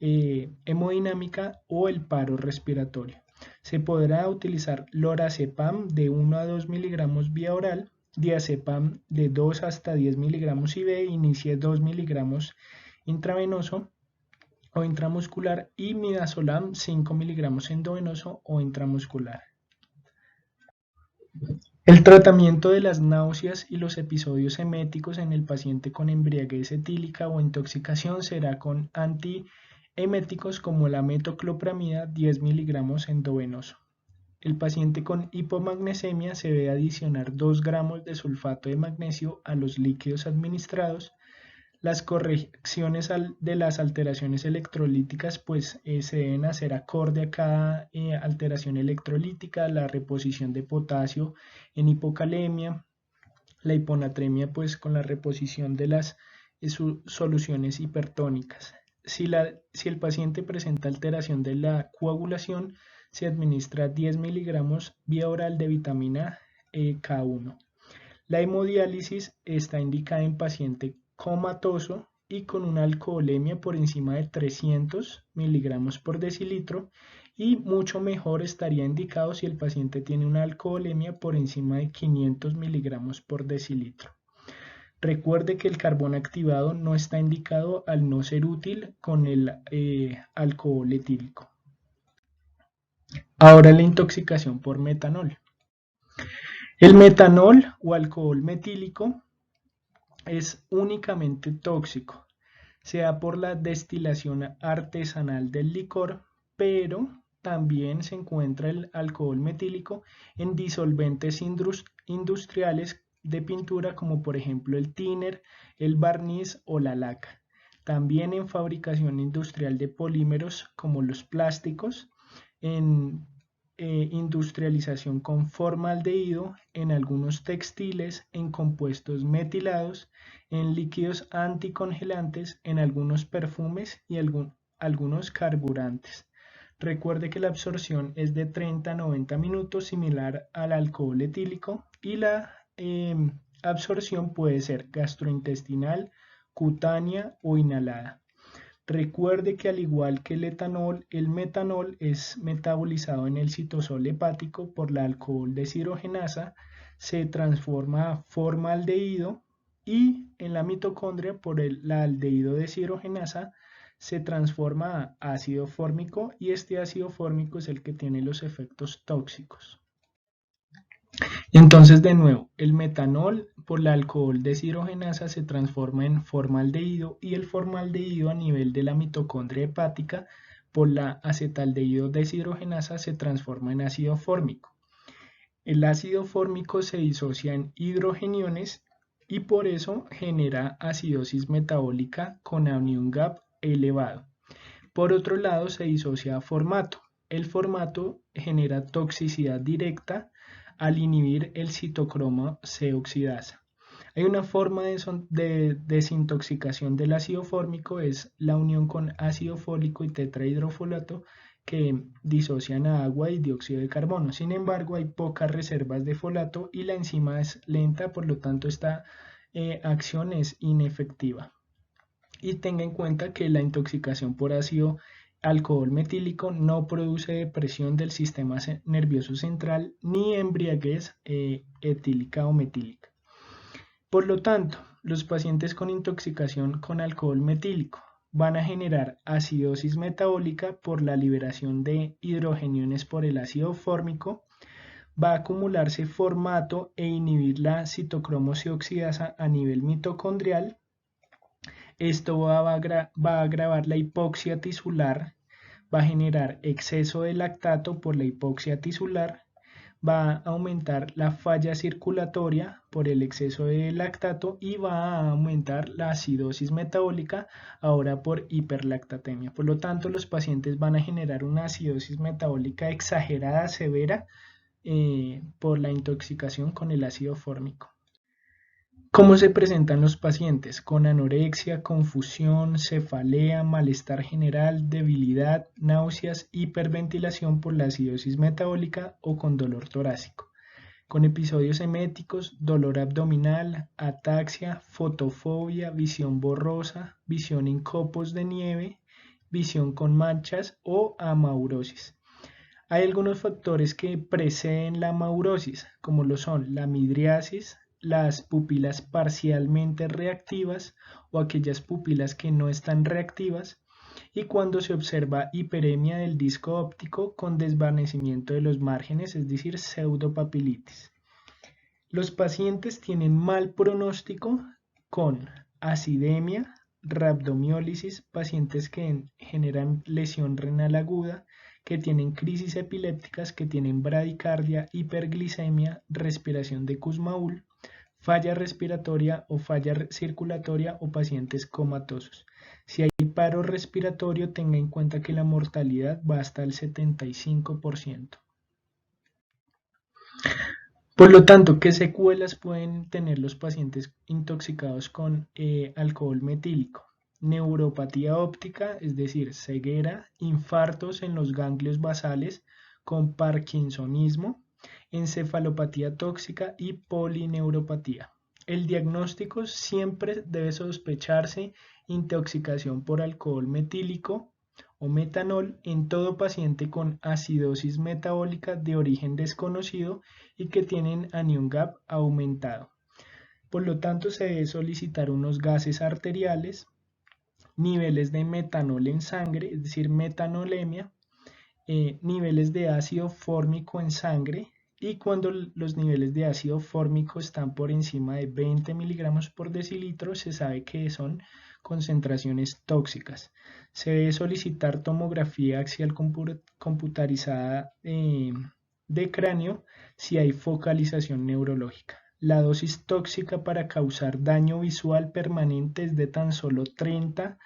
hemodinámica o el paro respiratorio. Se podrá utilizar lorazepam de 1 a 2 miligramos vía oral, diazepam de 2 hasta 10 miligramos IV, inicie 2 miligramos intravenoso o intramuscular y midazolam 5 miligramos endovenoso o intramuscular. El tratamiento de las náuseas y los episodios eméticos en el paciente con embriaguez etílica o intoxicación será con eméticos como la metoclopramida 10 miligramos endovenoso. El paciente con hipomagnesemia se debe adicionar 2 gramos de sulfato de magnesio a los líquidos administrados. Las correcciones de las alteraciones electrolíticas pues se deben hacer acorde a cada alteración electrolítica, la reposición de potasio en hipocalemia, la hiponatremia pues con la reposición de las soluciones hipertónicas. Si el paciente presenta alteración de la coagulación, se administra 10 miligramos vía oral de vitamina K1. La hemodiálisis está indicada en paciente comatoso y con una alcoholemia por encima de 300 miligramos por decilitro, y mucho mejor estaría indicado si el paciente tiene una alcoholemia por encima de 500 miligramos por decilitro. Recuerde que el carbón activado no está indicado al no ser útil con el alcohol etílico. Ahora la intoxicación por metanol. El metanol o alcohol metílico es únicamente tóxico, sea por la destilación artesanal del licor, pero también se encuentra el alcohol metílico en disolventes industriales de pintura como por ejemplo el thinner, el barniz o la laca. También en fabricación industrial de polímeros como los plásticos, en industrialización con formaldehído, en algunos textiles, en compuestos metilados, en líquidos anticongelantes, en algunos perfumes y algunos carburantes. Recuerde que la absorción es de 30 a 90 minutos, similar al alcohol etílico, y la absorción puede ser gastrointestinal, cutánea o inhalada. Recuerde que al igual que el etanol, el metanol es metabolizado en el citosol hepático por la alcohol deshidrogenasa, se transforma a formaldehído, y en la mitocondria por la aldehído deshidrogenasa se transforma a ácido fórmico, y este ácido fórmico es el que tiene los efectos tóxicos. Entonces, de nuevo, el metanol por la alcohol deshidrogenasa se transforma en formaldehído, y el formaldehído a nivel de la mitocondria hepática por la acetaldehído deshidrogenasa se transforma en ácido fórmico. El ácido fórmico se disocia en hidrogeniones y por eso genera acidosis metabólica con anion gap elevado. Por otro lado, se disocia a formato. El formato genera toxicidad directa al inhibir el citocromo C oxidasa. Hay una forma de desintoxicación del ácido fórmico, es la unión con ácido fólico y tetrahidrofolato, que disocian a agua y dióxido de carbono. Sin embargo, hay pocas reservas de folato y la enzima es lenta, por lo tanto esta acción es inefectiva. Y tenga en cuenta que la intoxicación por ácido alcohol metílico no produce depresión del sistema nervioso central ni embriaguez etílica o metílica. Por lo tanto, los pacientes con intoxicación con alcohol metílico van a generar acidosis metabólica por la liberación de hidrogeniones por el ácido fórmico, va a acumularse formato e inhibir la citocromo C oxidasa a nivel mitocondrial. Esto va a agravar la hipoxia tisular, va a generar exceso de lactato por la hipoxia tisular, va a aumentar la falla circulatoria por el exceso de lactato y va a aumentar la acidosis metabólica ahora por hiperlactatemia. Por lo tanto, los pacientes van a generar una acidosis metabólica exagerada, severa, por la intoxicación con el ácido fórmico. ¿Cómo se presentan los pacientes? Con anorexia, confusión, cefalea, malestar general, debilidad, náuseas, hiperventilación por la acidosis metabólica o con dolor torácico. Con episodios eméticos, dolor abdominal, ataxia, fotofobia, visión borrosa, visión en copos de nieve, visión con manchas o amaurosis. Hay algunos factores que preceden la amaurosis, como lo son la midriasis, las pupilas parcialmente reactivas o aquellas pupilas que no están reactivas, y cuando se observa hiperemia del disco óptico con desvanecimiento de los márgenes, es decir, pseudopapilitis. Los pacientes tienen mal pronóstico con acidemia, rabdomiólisis, pacientes que generan lesión renal aguda, que tienen crisis epilépticas, que tienen bradicardia, hiperglicemia, respiración de Kussmaul, falla respiratoria o falla circulatoria o pacientes comatosos. Si hay paro respiratorio, tenga en cuenta que la mortalidad va hasta el 75%. Por lo tanto, ¿qué secuelas pueden tener los pacientes intoxicados con alcohol metílico? Neuropatía óptica, es decir, ceguera, infartos en los ganglios basales con parkinsonismo, encefalopatía tóxica y polineuropatía. El diagnóstico siempre debe sospecharse intoxicación por alcohol metílico o metanol en todo paciente con acidosis metabólica de origen desconocido y que tienen anion gap aumentado. Por lo tanto, se debe solicitar unos gases arteriales, niveles de metanol en sangre, es decir, metanolemia, niveles de ácido fórmico en sangre, y cuando los niveles de ácido fórmico están por encima de 20 miligramos por decilitro, se sabe que son concentraciones tóxicas. Se debe solicitar tomografía axial computarizada de cráneo si hay focalización neurológica. La dosis tóxica para causar daño visual permanente es de tan solo 30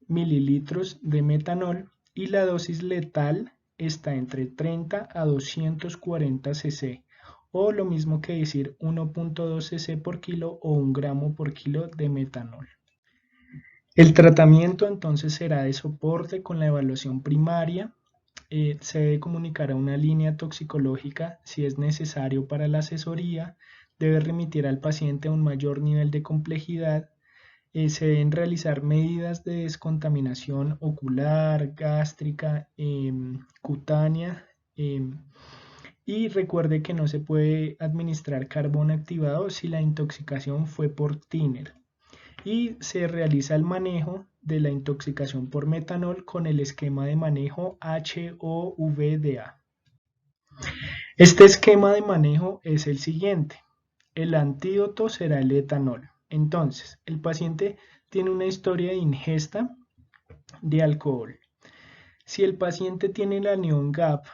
mililitros de metanol y la dosis letal está entre 30 a 240 cc, o lo mismo que decir 1.2 cc por kilo o 1 gramo por kilo de metanol. El tratamiento entonces será de soporte con la evaluación primaria. Se debe comunicar a una línea toxicológica si es necesario para la asesoría. Debe remitir al paciente a un mayor nivel de complejidad. Se deben realizar medidas de descontaminación ocular, gástrica, cutánea, y recuerde que no se puede administrar carbón activado si la intoxicación fue por thinner. Y se realiza el manejo de la intoxicación por metanol con el esquema de manejo HOVDA. Este esquema de manejo es el siguiente. El antídoto será el etanol. Entonces, el paciente tiene una historia de ingesta de alcohol. Si el paciente tiene la anion gap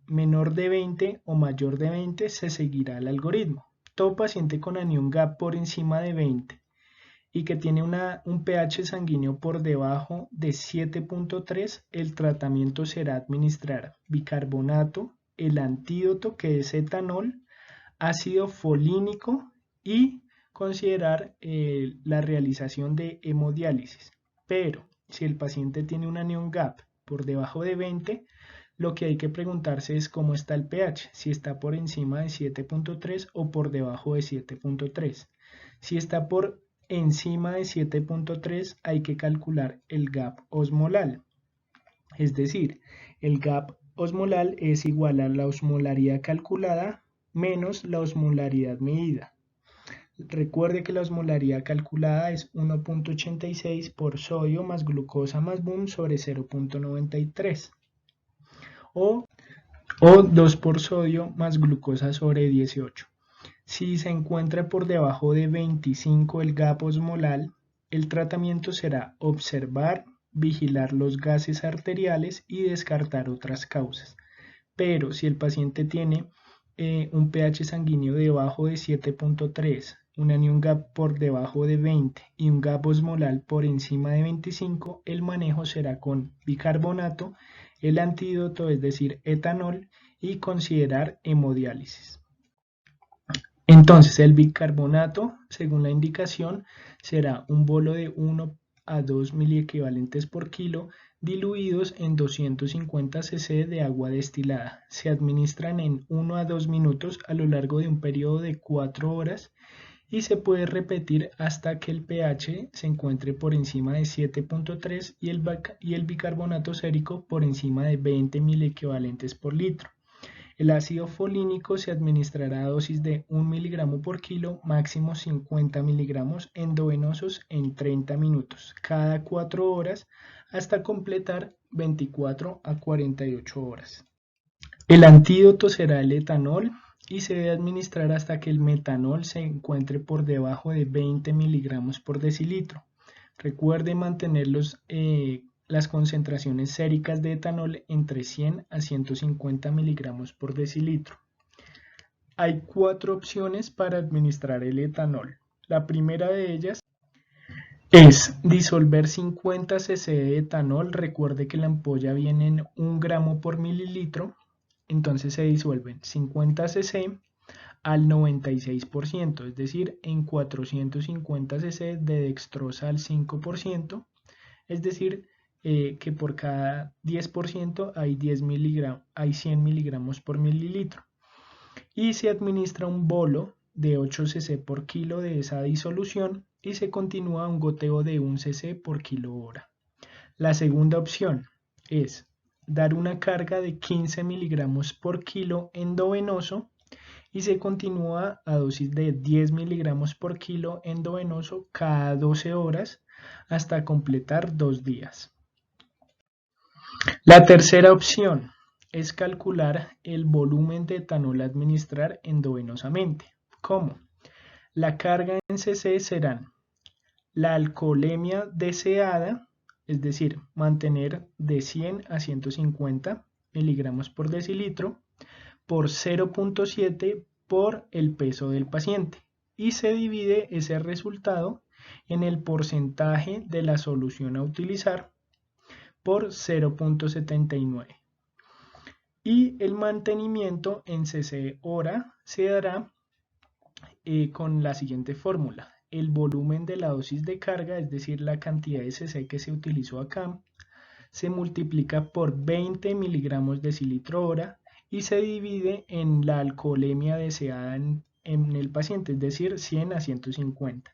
menor de 20 o mayor de 20, se seguirá el algoritmo. Todo paciente con anion gap por encima de 20 y que tiene un pH sanguíneo por debajo de 7.3, el tratamiento será administrar bicarbonato, el antídoto que es etanol, ácido folínico y considerar la realización de hemodiálisis. Pero si el paciente tiene un anion gap por debajo de 20, lo que hay que preguntarse es cómo está el pH, si está por encima de 7.3 o por debajo de 7.3. Si está por encima de 7.3, hay que calcular el gap osmolar. Es decir, el gap osmolar es igual a la osmolaridad calculada menos la osmolaridad medida. Recuerde que la osmolaridad calculada es 1.86 por sodio más glucosa más BUM sobre 0.93 o 2 por sodio más glucosa sobre 18. Si se encuentra por debajo de 25 el gap osmolar, el tratamiento será observar, vigilar los gases arteriales y descartar otras causas. Pero si el paciente tiene un pH sanguíneo debajo de 7.3, un anion gap por debajo de 20 y un gap osmolar por encima de 25, el manejo será con bicarbonato, el antídoto, es decir, etanol, y considerar hemodiálisis. Entonces, el bicarbonato, según la indicación, será un bolo de 1 a 2 miliequivalentes por kilo diluidos en 250 cc de agua destilada. Se administran en 1 a 2 minutos a lo largo de un periodo de 4 horas y se puede repetir hasta que el pH se encuentre por encima de 7.3 y el bicarbonato sérico por encima de 20 miliequivalentes por litro. El ácido folínico se administrará a dosis de 1 miligramo por kilo, máximo 50 miligramos endovenosos en 30 minutos, cada 4 horas, hasta completar 24 a 48 horas. El antídoto será el etanol y se debe administrar hasta que el metanol se encuentre por debajo de 20 miligramos por decilitro. Recuerde mantener las concentraciones séricas de etanol entre 100 a 150 miligramos por decilitro. Hay 4 opciones para administrar el etanol. La primera de ellas es disolver 50 cc de etanol. Recuerde que la ampolla viene en 1 gramo por mililitro, entonces se disuelven 50 cc al 96%, es decir, en 450 cc de dextrosa al 5%, es decir, que por cada 10% hay 100 miligramos por mililitro. Y se administra un bolo de 8 cc por kilo de esa disolución y se continúa un goteo de 1 cc por kilo hora. La segunda opción es dar una carga de 15 miligramos por kilo endovenoso y se continúa a dosis de 10 miligramos por kilo endovenoso cada 12 horas hasta completar 2 días. La tercera opción es calcular el volumen de etanol a administrar endovenosamente. ¿Cómo? La carga en cc serán la alcoholemia deseada, es decir, mantener de 100 a 150 miligramos por decilitro, por 0.7 por el peso del paciente, y se divide ese resultado en el porcentaje de la solución a utilizar por 0.79. Y el mantenimiento en cc hora se dará con la siguiente fórmula. El volumen de la dosis de carga, es decir, la cantidad de cc que se utilizó acá, se multiplica por 20 miligramos decilitro hora y se divide en la alcoholemia deseada en el paciente, es decir, 100 a 150.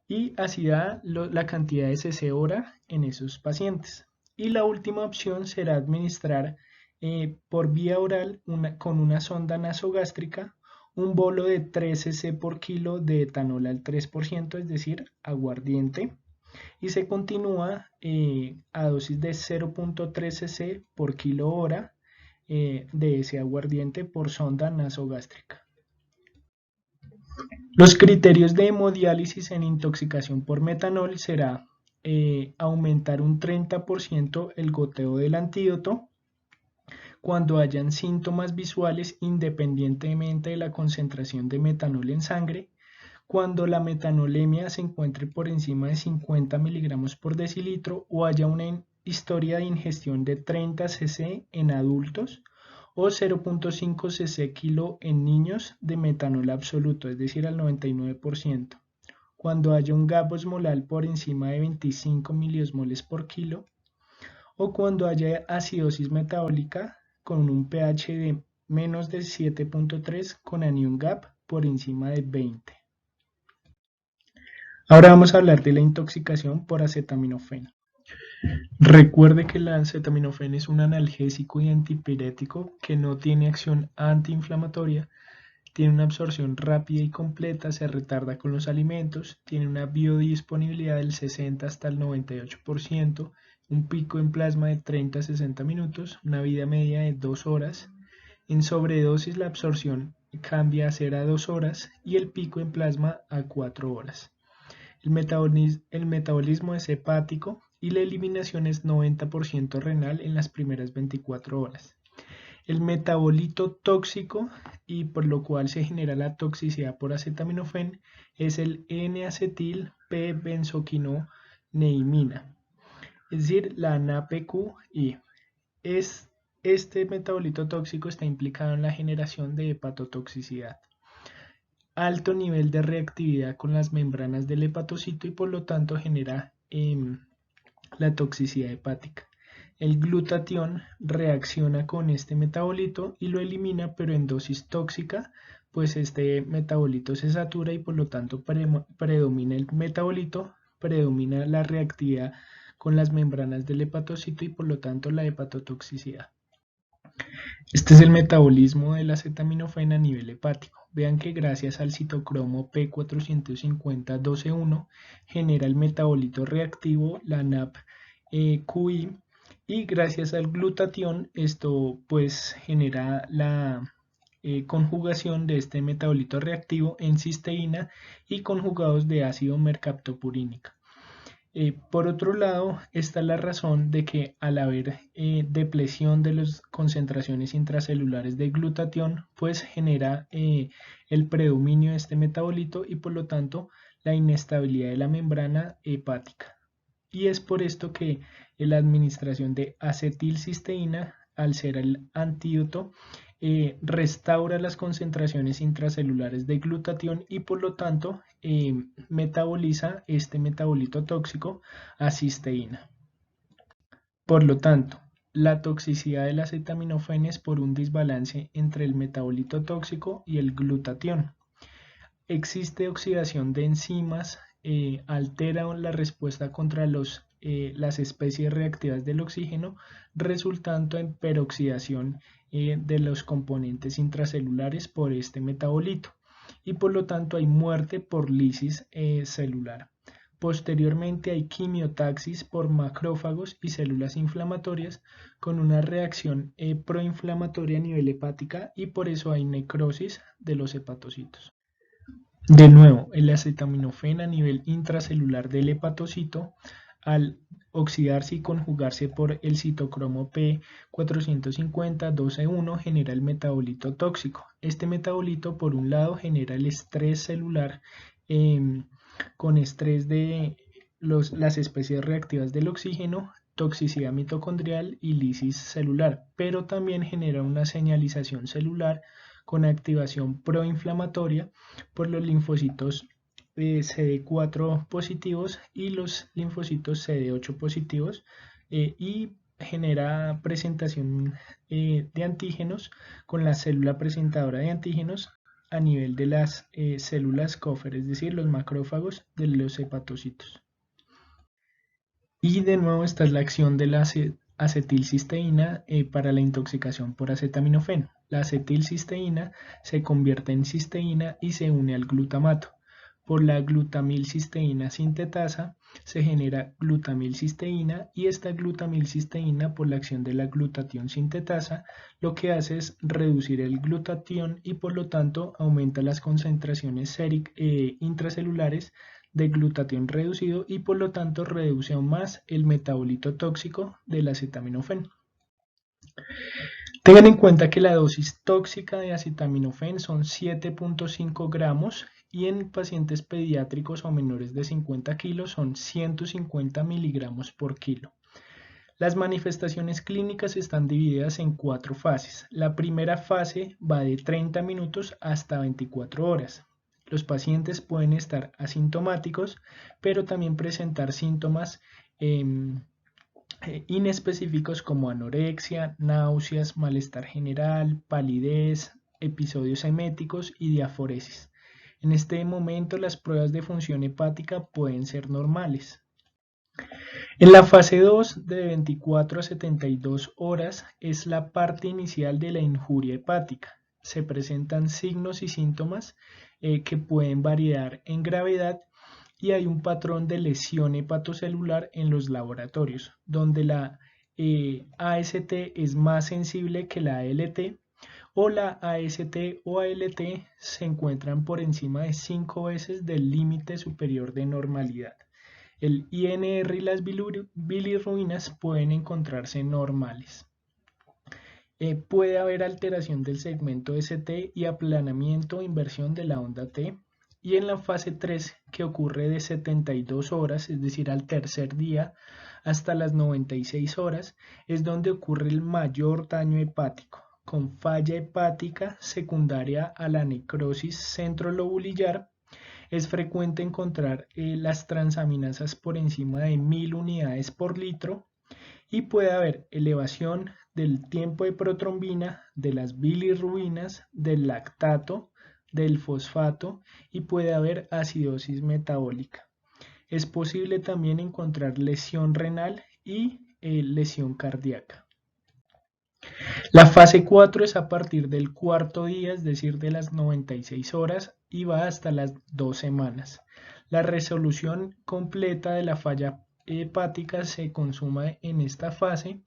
Y así da la cantidad de cc hora en esos pacientes. Y la última opción será administrar por vía oral con una sonda nasogástrica un bolo de 3 cc por kilo de etanol al 3%, es decir, aguardiente, y se continúa a dosis de 0.3 cc por kilo hora de ese aguardiente por sonda nasogástrica. Los criterios de hemodiálisis en intoxicación por metanol será aumentar un 30% el goteo del antídoto cuando hayan síntomas visuales independientemente de la concentración de metanol en sangre, cuando la metanolemia se encuentre por encima de 50 miligramos por decilitro o haya una historia de ingestión de 30 cc en adultos o 0.5 cc kilo en niños de metanol absoluto, es decir, al 99%, cuando haya un gap osmolar por encima de 25 miliosmoles por kilo o cuando haya acidosis metabólica con un pH de menos de 7.3 con anion gap por encima de 20. Ahora vamos a hablar de la intoxicación por acetaminofén. Recuerde que la acetaminofén es un analgésico y antipirético que no tiene acción antiinflamatoria, tiene una absorción rápida y completa, se retarda con los alimentos, tiene una biodisponibilidad del 60 hasta el 98%, un pico en plasma de 30 a 60 minutos, una vida media de 2 horas. En sobredosis la absorción cambia a ser a 2 horas y el pico en plasma a 4 horas. El metabolismo es hepático y la eliminación es 90% renal en las primeras 24 horas. El metabolito tóxico y por lo cual se genera la toxicidad por acetaminofén es el N-acetil P-benzoquinoneimina, es decir, la NAPQI. Este metabolito tóxico está implicado en la generación de hepatotoxicidad, alto nivel de reactividad con las membranas del hepatocito y por lo tanto genera la toxicidad hepática. El glutatión reacciona con este metabolito y lo elimina, pero en dosis tóxica, pues este metabolito se satura y por lo tanto predomina el metabolito, predomina la reactividad con las membranas del hepatocito y por lo tanto la hepatotoxicidad. Este es el metabolismo del acetaminofén a nivel hepático. Vean que gracias al citocromo P450-12-1 genera el metabolito reactivo, la NAPQI, y gracias al glutatión esto pues genera la conjugación de este metabolito reactivo en cisteína y conjugados de ácido mercaptopurínico. Por otro lado, está la razón de que al haber depresión de las concentraciones intracelulares de glutatión, pues genera el predominio de este metabolito y por lo tanto la inestabilidad de la membrana hepática. Y es por esto que la administración de acetilcisteína, al ser el antídoto, restaura las concentraciones intracelulares de glutatión y por lo tanto metaboliza este metabolito tóxico a cisteína. Por lo tanto, la toxicidad del acetaminofén es por un desbalance entre el metabolito tóxico y el glutatión. Existe oxidación de enzimas, altera la respuesta contra las especies reactivas del oxígeno, resultando en peroxidación de los componentes intracelulares por este metabolito y por lo tanto hay muerte por lisis celular. Posteriormente hay quimiotaxis por macrófagos y células inflamatorias con una reacción proinflamatoria a nivel hepática y por eso hay necrosis de los hepatocitos. De nuevo, el acetaminofén a nivel intracelular del hepatocito, al oxidarse y conjugarse por el citocromo P450-12-1, genera el metabolito tóxico. Este metabolito, por un lado, genera el estrés celular con estrés de las especies reactivas del oxígeno, toxicidad mitocondrial y lisis celular, pero también genera una señalización celular con activación proinflamatoria por los linfocitos CD4 positivos y los linfocitos CD8 positivos y genera presentación de antígenos con la célula presentadora de antígenos a nivel de las células Kupffer, es decir, los macrófagos de los hepatocitos. Y de nuevo esta es la acción de la acetilcisteína para la intoxicación por acetaminofén. La acetilcisteína se convierte en cisteína y se une al glutamato. Por la glutamilcisteína sintetasa se genera glutamilcisteína y esta glutamilcisteína por la acción de la glutatión sintetasa lo que hace es reducir el glutatión y por lo tanto aumenta las concentraciones intracelulares de glutatión reducido y por lo tanto reduce aún más el metabolito tóxico del acetaminofén. Tengan en cuenta que la dosis tóxica de acetaminofén son 7.5 gramos y en pacientes pediátricos o menores de 50 kilos son 150 miligramos por kilo. Las manifestaciones clínicas están divididas en 4 fases. La primera fase va de 30 minutos hasta 24 horas. Los pacientes pueden estar asintomáticos, pero también presentar síntomas inespecíficos como anorexia, náuseas, malestar general, palidez, episodios eméticos y diaforesis. En este momento las pruebas de función hepática pueden ser normales. En la fase 2, de 24 a 72 horas, es la parte inicial de la injuria hepática. Se presentan signos y síntomas que pueden variar en gravedad y hay un patrón de lesión hepatocelular en los laboratorios, donde la AST es más sensible que la ALT o la AST o ALT se encuentran por encima de 5 veces del límite superior de normalidad. El INR y las bilirrubinas pueden encontrarse normales. Puede haber alteración del segmento ST y aplanamiento o inversión de la onda T. Y en la fase 3, que ocurre de 72 horas, es decir, al tercer día, hasta las 96 horas, es donde ocurre el mayor daño hepático, con falla hepática secundaria a la necrosis centrolobulillar. Es frecuente encontrar las transaminasas por encima de 1000 unidades por litro y puede haber elevación del tiempo de protrombina, de las bilirrubinas, del lactato, del fosfato y puede haber acidosis metabólica. Es posible también encontrar lesión renal y lesión cardíaca. La fase 4 es a partir del cuarto día, es decir, de las 96 horas y va hasta las 2 semanas. La resolución completa de la falla hepática se consuma en esta fase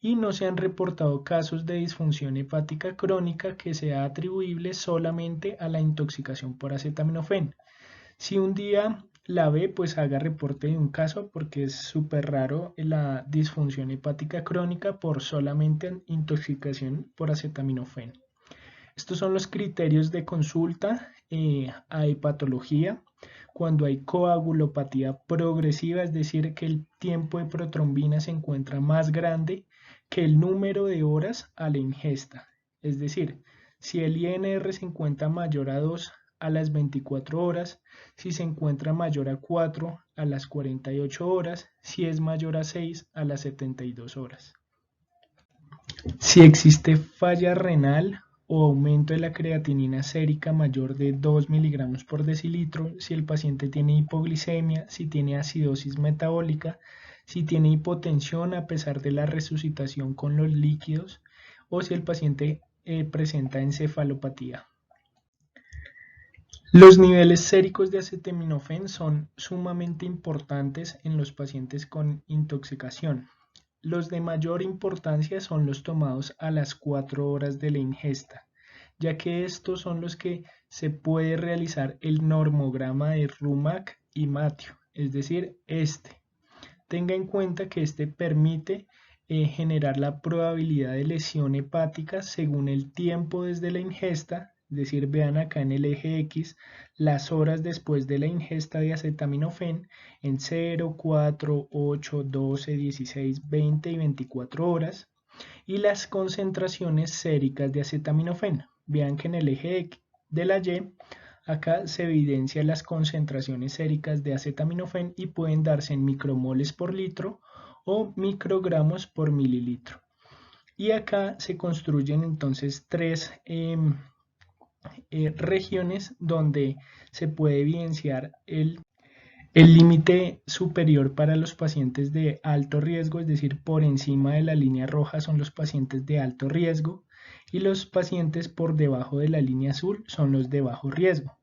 y no se han reportado casos de disfunción hepática crónica que sea atribuible solamente a la intoxicación por acetaminofén. Si un día la B, pues haga reporte de un caso porque es súper raro la disfunción hepática crónica por solamente intoxicación por acetaminofén. Estos son los criterios de consulta a hepatología. Cuando hay coagulopatía progresiva, es decir, que el tiempo de protrombina se encuentra más grande que el número de horas a la ingesta. Es decir, si el INR se encuentra mayor a 2 a las 24 horas, si se encuentra mayor a 4 a las 48 horas, si es mayor a 6 a las 72 horas. Si existe falla renal o aumento de la creatinina sérica mayor de 2 miligramos por decilitro, si el paciente tiene hipoglicemia, si tiene acidosis metabólica, si tiene hipotensión a pesar de la resucitación con los líquidos o si el paciente presenta encefalopatía. Los niveles séricos de acetaminofén son sumamente importantes en los pacientes con intoxicación. Los de mayor importancia son los tomados a las 4 horas de la ingesta, ya que estos son los que se puede realizar el normograma de RUMAC y MATIO, es decir, este. Tenga en cuenta que este permite generar la probabilidad de lesión hepática según el tiempo desde la ingesta, es decir, vean acá en el eje X las horas después de la ingesta de acetaminofén en 0, 4, 8, 12, 16, 20 y 24 horas y las concentraciones séricas de acetaminofén. Vean que en el eje X de la Y acá se evidencian las concentraciones séricas de acetaminofén y pueden darse en micromoles por litro o microgramos por mililitro. Y acá se construyen entonces tres regiones donde se puede evidenciar el límite superior para los pacientes de alto riesgo, es decir, por encima de la línea roja son los pacientes de alto riesgo y los pacientes por debajo de la línea azul son los de bajo riesgo.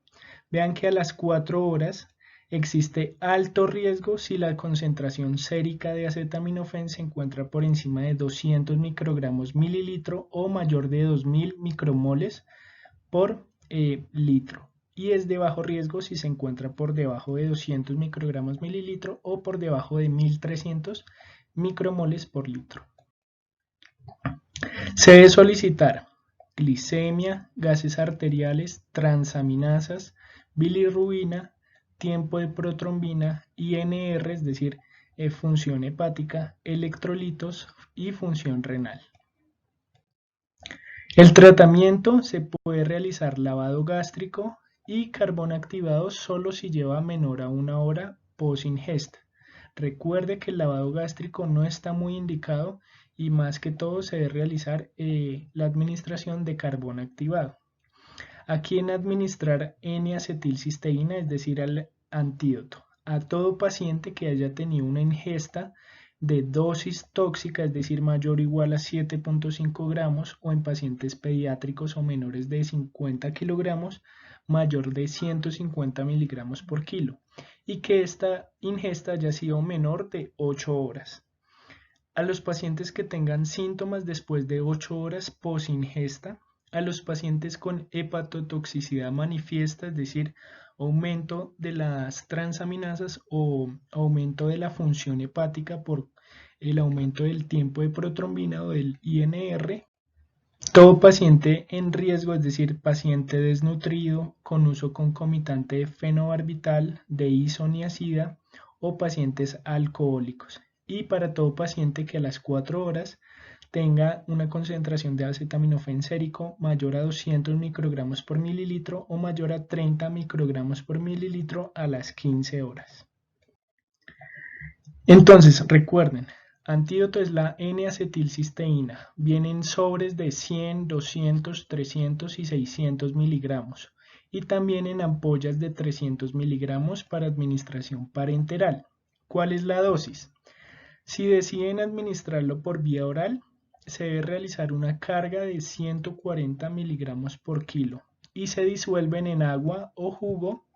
Vean que a las 4 horas existe alto riesgo si la concentración sérica de acetaminofén se encuentra por encima de 200 microgramos mililitro o mayor de 2000 micromoles por litro. Y es de bajo riesgo si se encuentra por debajo de 200 microgramos mililitro o por debajo de 1300 micromoles por litro. Se debe solicitar glicemia, gases arteriales, transaminasas, bilirrubina, tiempo de protrombina, INR, es decir, función hepática, electrolitos y función renal. El tratamiento se puede realizar lavado gástrico y carbón activado solo si lleva menor a 1 hora post ingesta. Recuerde que el lavado gástrico no está muy indicado y más que todo se debe realizar la administración de carbón activado. Aquí en administrar N-acetilcisteína, es decir, al antídoto, a todo paciente que haya tenido una ingesta de dosis tóxica, es decir, mayor o igual a 7.5 gramos, o en pacientes pediátricos o menores de 50 kilogramos, mayor de 150 miligramos por kilo, y que esta ingesta haya sido menor de 8 horas. A los pacientes que tengan síntomas después de 8 horas post ingesta, a los pacientes con hepatotoxicidad manifiesta, es decir, aumento de las transaminasas o aumento de la función hepática por el aumento del tiempo de protrombina o del INR. Todo paciente en riesgo, es decir, paciente desnutrido con uso concomitante de fenobarbital, de isoniazida o pacientes alcohólicos. Y para todo paciente que a las 4 horas tenga una concentración de acetaminofén sérico mayor a 200 microgramos por mililitro o mayor a 30 microgramos por mililitro a las 15 horas. Entonces, recuerden, antídoto es la N-acetilcisteína. Vienen sobres de 100, 200, 300 y 600 miligramos. Y también en ampollas de 300 miligramos para administración parenteral. ¿Cuál es la dosis? Si deciden administrarlo por vía oral, se debe realizar una carga de 140 miligramos por kilo y se disuelven en agua o jugo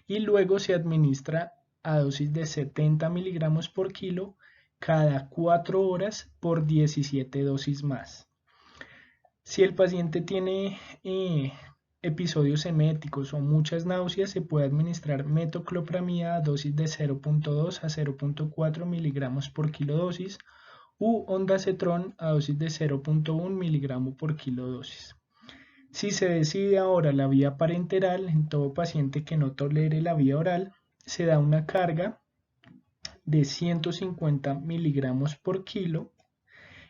y luego se administra a dosis de 70 miligramos por kilo cada 4 horas por 17 dosis más. Si el paciente tiene episodios eméticos o muchas náuseas, se puede administrar metoclopramida a dosis de 0.2 a 0.4 miligramos por kilo dosis u ondansetron a dosis de 0.1 miligramo por kilo dosis. Si se decide ahora la vía parenteral, en todo paciente que no tolere la vía oral, se da una carga de 150 miligramos por kilo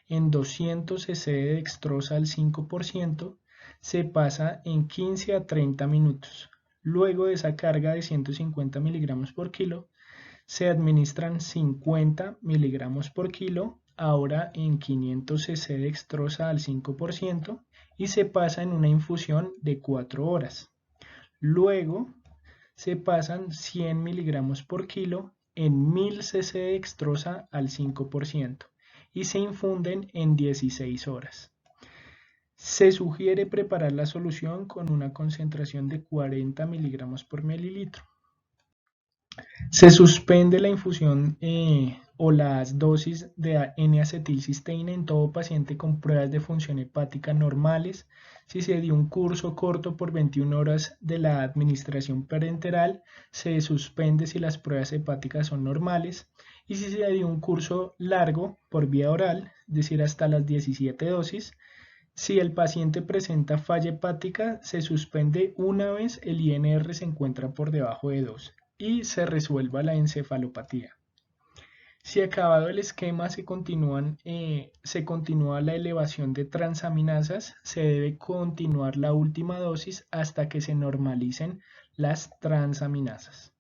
en 200 cc de dextrosa al 5%, se pasa en 15 a 30 minutos. Luego de esa carga de 150 miligramos por kilo, se administran 50 miligramos por kilo, ahora en 500 cc de dextrosa al 5%, y se pasa en una infusión de 4 horas. Luego se pasan 100 miligramos por kilo en 1000 cc de dextrosa al 5% y se infunden en 16 horas. Se sugiere preparar la solución con una concentración de 40 miligramos por mililitro. Se suspende la infusión o las dosis de N-acetilcisteína en todo paciente con pruebas de función hepática normales. Si se dio un curso corto por 21 horas de la administración parenteral, se suspende si las pruebas hepáticas son normales. Y si se dio un curso largo por vía oral, es decir, hasta las 17 dosis, si el paciente presenta falla hepática, se suspende una vez el INR se encuentra por debajo de 2 y se resuelva la encefalopatía. Si acabado el esquema se continúa la elevación de transaminasas, se debe continuar la última dosis hasta que se normalicen las transaminasas.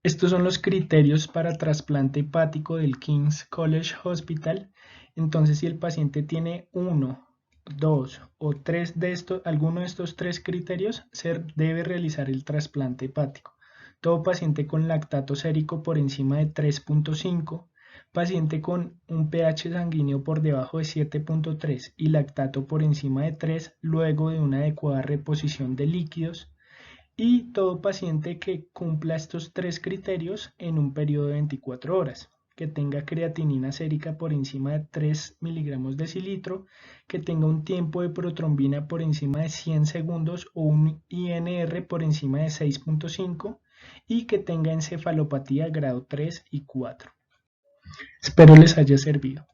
Estos son los criterios para trasplante hepático del King's College Hospital. Entonces, si el paciente tiene 1, 2 o 3 de estos, alguno de estos 3 criterios, se debe realizar el trasplante hepático. Todo paciente con lactato sérico por encima de 3.5, paciente con un pH sanguíneo por debajo de 7.3 y lactato por encima de 3 luego de una adecuada reposición de líquidos, y todo paciente que cumpla estos 3 criterios en un periodo de 24 horas, que tenga creatinina sérica por encima de 3 miligramos decilitro, que tenga un tiempo de protrombina por encima de 100 segundos o un INR por encima de 6.5 y que tenga encefalopatía grado 3 y 4. Espero les haya servido.